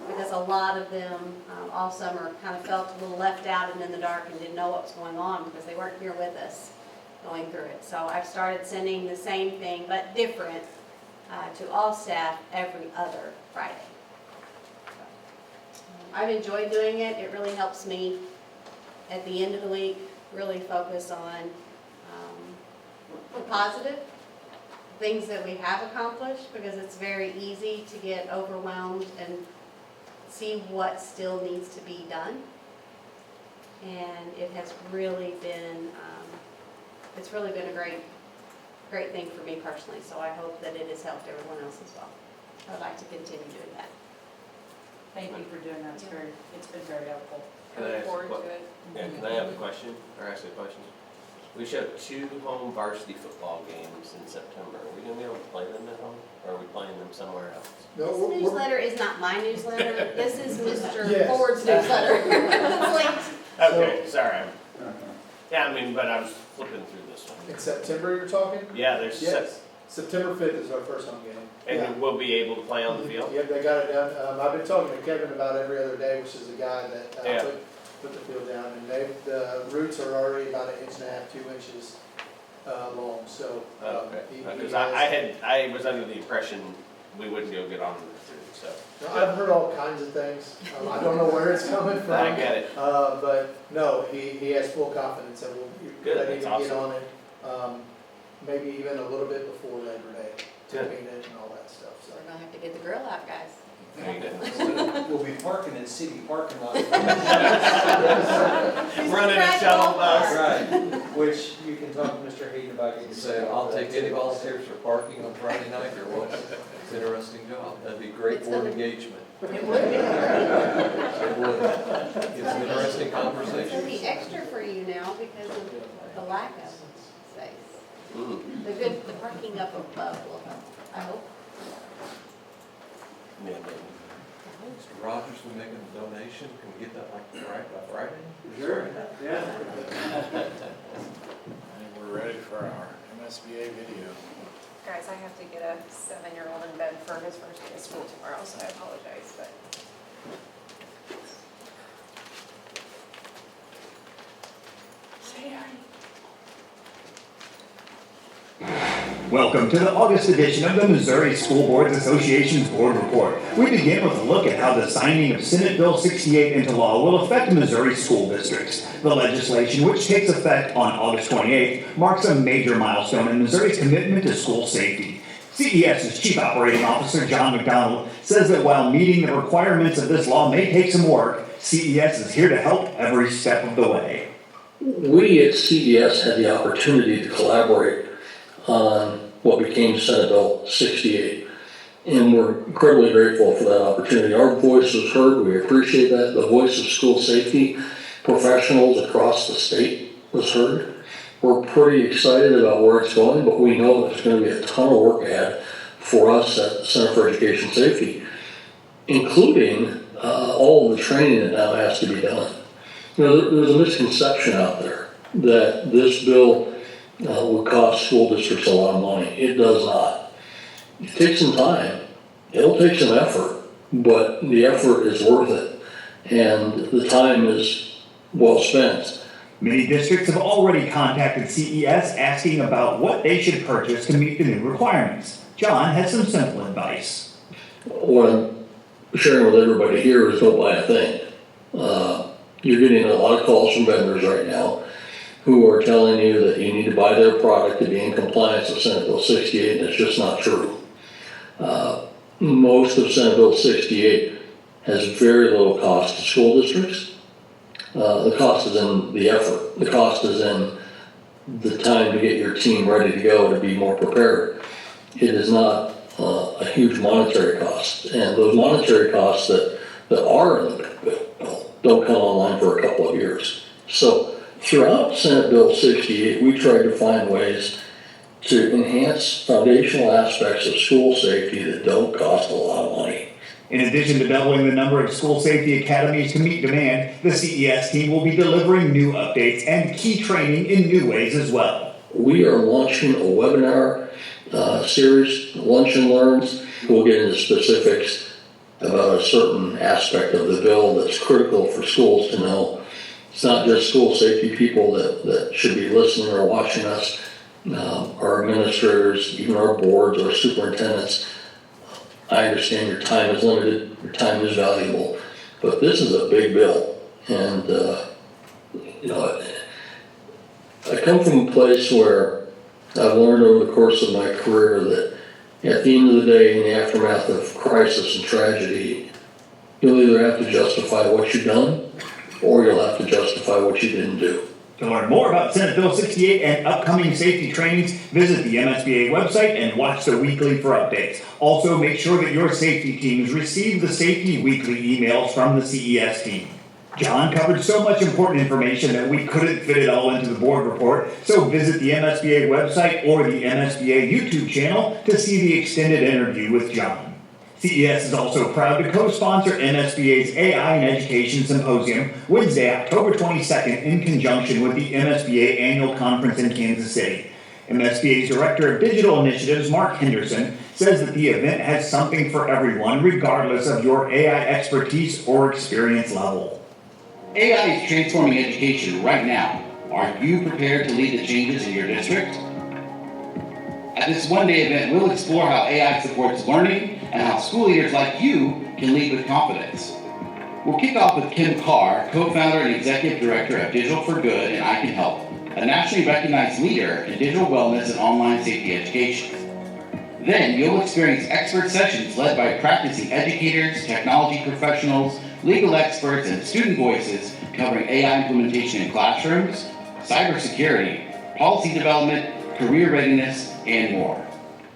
Because a lot of them all summer kind of felt a little left out and in the dark and didn't know what was going on because they weren't here with us going through it. So I've started sending the same thing but different to all staff every other Friday. I've enjoyed doing it. It really helps me at the end of the week really focus on the positive things that we have accomplished, because it's very easy to get overwhelmed and see what still needs to be done. And it has really been, it's really been a great thing for me personally. So I hope that it has helped everyone else as well. I'd like to continue doing that. Thank you for doing that. It's been very helpful. I look forward to it. Yeah, can I have a question, or ask a question? We should have 2 home varsity football games in September. Are we gonna be able to play them at home, or are we playing them somewhere else? No, This newsletter is not my newsletter. This is Mr. Yes. Ford's newsletter. It's linked. Okay, sorry. Yeah, I mean, but I was flipping through this one. In September, you're talking? Yeah, there's Yes. September 5th is our first home game. and we'll be able to play on the field? Yep, they got it done. I've been talking to Kevin about every other day, which is the guy that Yeah. put the field down. And the roots are already about 1.5 inches, 2 inches long, so. Okay, he because has- I was under the impression we wouldn't be able to get on the roof, so. No, I've heard all kinds of things. I don't know where it's coming from. I get it. But no, he has full confidence that we'll Good, let him that's get awesome. on it. Maybe even a little bit before Labor Day, to Good. paint it and all that stuff, so. We're gonna have to get the grill out, guys. There you go. We'll be parking in city parking lot. Running a shuttle bus. Right, which you can talk to Mr. Hayden about getting. Say, I'll take any volunteers for parking on Friday night or what? It's an interesting job. That'd be great It's board gonna- engagement. It would be. It would. It's an interesting It's gonna conversation. be extra lack of space. The parking up above will help, I hope. Mr. Rogers, we making a donation, can we get that like by Friday? Sure, yeah. And we're ready for our MSBA video. Guys, I have to get a 7-year-old in bed for his first day of school tomorrow, so I apologize, but. Welcome to the August edition of the Missouri School Boards Association's Board Report. We begin with a look at how the signing of Senate Bill 68 into law will affect Missouri school districts. The legislation, which takes effect on August 28th, marks a major milestone in Missouri's commitment to school safety. CES's Chief Operating Officer, John McDonald, says that while meeting the requirements of this law may take some work, CES is here to help every step of the way. We at CES had the opportunity to collaborate on what became Senate Bill 68. And we're incredibly grateful for that opportunity. Our voice was heard, we appreciate that. The voice of school safety professionals across the state was heard. We're pretty excited about where it's going, but we know there's going to be a ton of work ahead for us at the Center for Education Safety, including all of the training that now has to be done. You know, there's a misconception out there that this bill would cost school districts a lot of money. It does not. It takes some time. It'll take some effort, but the effort is worth it, and the time is well spent. Many districts have already contacted CES asking about what they should purchase to meet the new requirements. John has some simple advice. What I'm sharing with everybody here is don't buy a thing. You're getting a lot of calls from vendors right now who are telling you that you need to buy their product to be in compliance with Senate Bill 68, and it's just not true. Most of Senate Bill 68 has very little cost to school districts. The cost is in the effort. The cost is in the time to get your team ready to go to be more prepared. It is not a huge monetary cost, and those monetary costs that are in the bill don't come online for a couple of years. So throughout Senate Bill 68, we tried to find ways to enhance foundational aspects of school safety that don't cost a lot of money. In addition to doubling the number of school safety academies to meet demand, the CES team will be delivering new updates and key training in new ways as well. We are launching a webinar series, Lunch and Learns. We'll get into specifics about a certain aspect of the bill that's critical for schools to know. It's not just school safety people that should be listening or watching us. Our administrators, even our boards, our superintendents. I understand your time is limited, your time is valuable, but this is a big bill. And, you know, I come from a place where I've learned over the course of my career that at the end of the day, in the aftermath of crisis and tragedy, you'll either have to justify what you've done or you'll have to justify what you didn't do. To learn more about Senate Bill 68 and upcoming safety trainings, visit the MSBA website and watch the weekly for updates. Also, make sure that your safety teams receive the Safety Weekly emails from the CES team. John covered so much important information that we couldn't fit it all into the board report, so visit the MSBA website or the MSBA YouTube channel to see the extended interview with John. CES is also proud to co-sponsor MSBA's AI and Education Symposium Wednesday, October 22nd in conjunction with the MSBA Annual Conference in Kansas City. MSBA's Director of Digital Initiatives, Mark Henderson, says that the event has something for everyone regardless of your AI expertise or experience level. AI is transforming education right now. Are you prepared to lead the changes in your district? At this one-day event, we'll explore how AI supports learning and how school leaders like you can lead with confidence. We'll kick off with Kim Carr, co-founder and executive director of Digital for Good and I Can Help, a nationally recognized leader in digital wellness and online safety education. Then you'll experience expert sessions led by practicing educators, technology professionals, legal experts, and student voices covering AI implementation in classrooms, cybersecurity, policy development, career readiness, and more.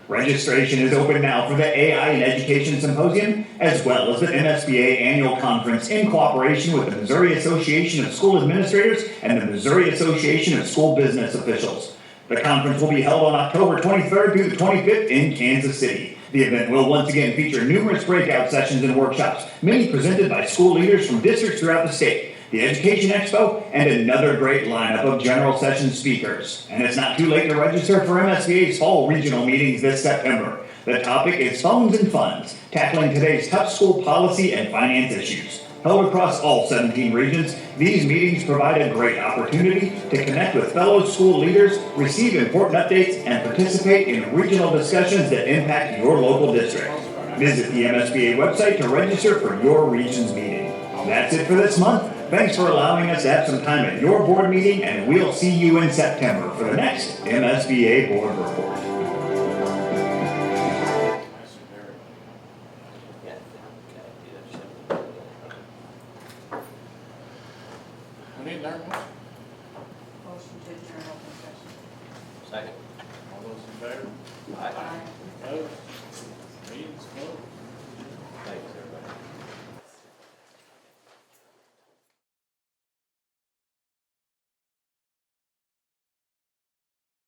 Registration is open now for the AI in Education Symposium, as well as the MSBA Annual Conference in cooperation with the Missouri Association of School Administrators and the Missouri Association of School Business Officials. The conference will be held on October 23rd through the 25th in Kansas City. The event will once again feature numerous breakout sessions and workshops, many presented by school leaders from districts throughout the state, the Education Expo, and another great lineup of general session speakers. And it's not too late to register for MSBA's fall regional meetings this September. The topic is Phones and Funds, tackling today's tough school policy and finance issues. Held across all 17 regions, these meetings provide a great opportunity to connect with fellow school leaders, receive important updates, and participate in regional discussions that impact your local district. Visit the MSBA website to register for your region's meeting. That's it for this month. Thanks for allowing us to have some time at your board meeting, and we'll see you in September for the next MSBA Board Report. We need another motion. Motion to adjourn open session. Second. All those in favor? Aye. Opposed?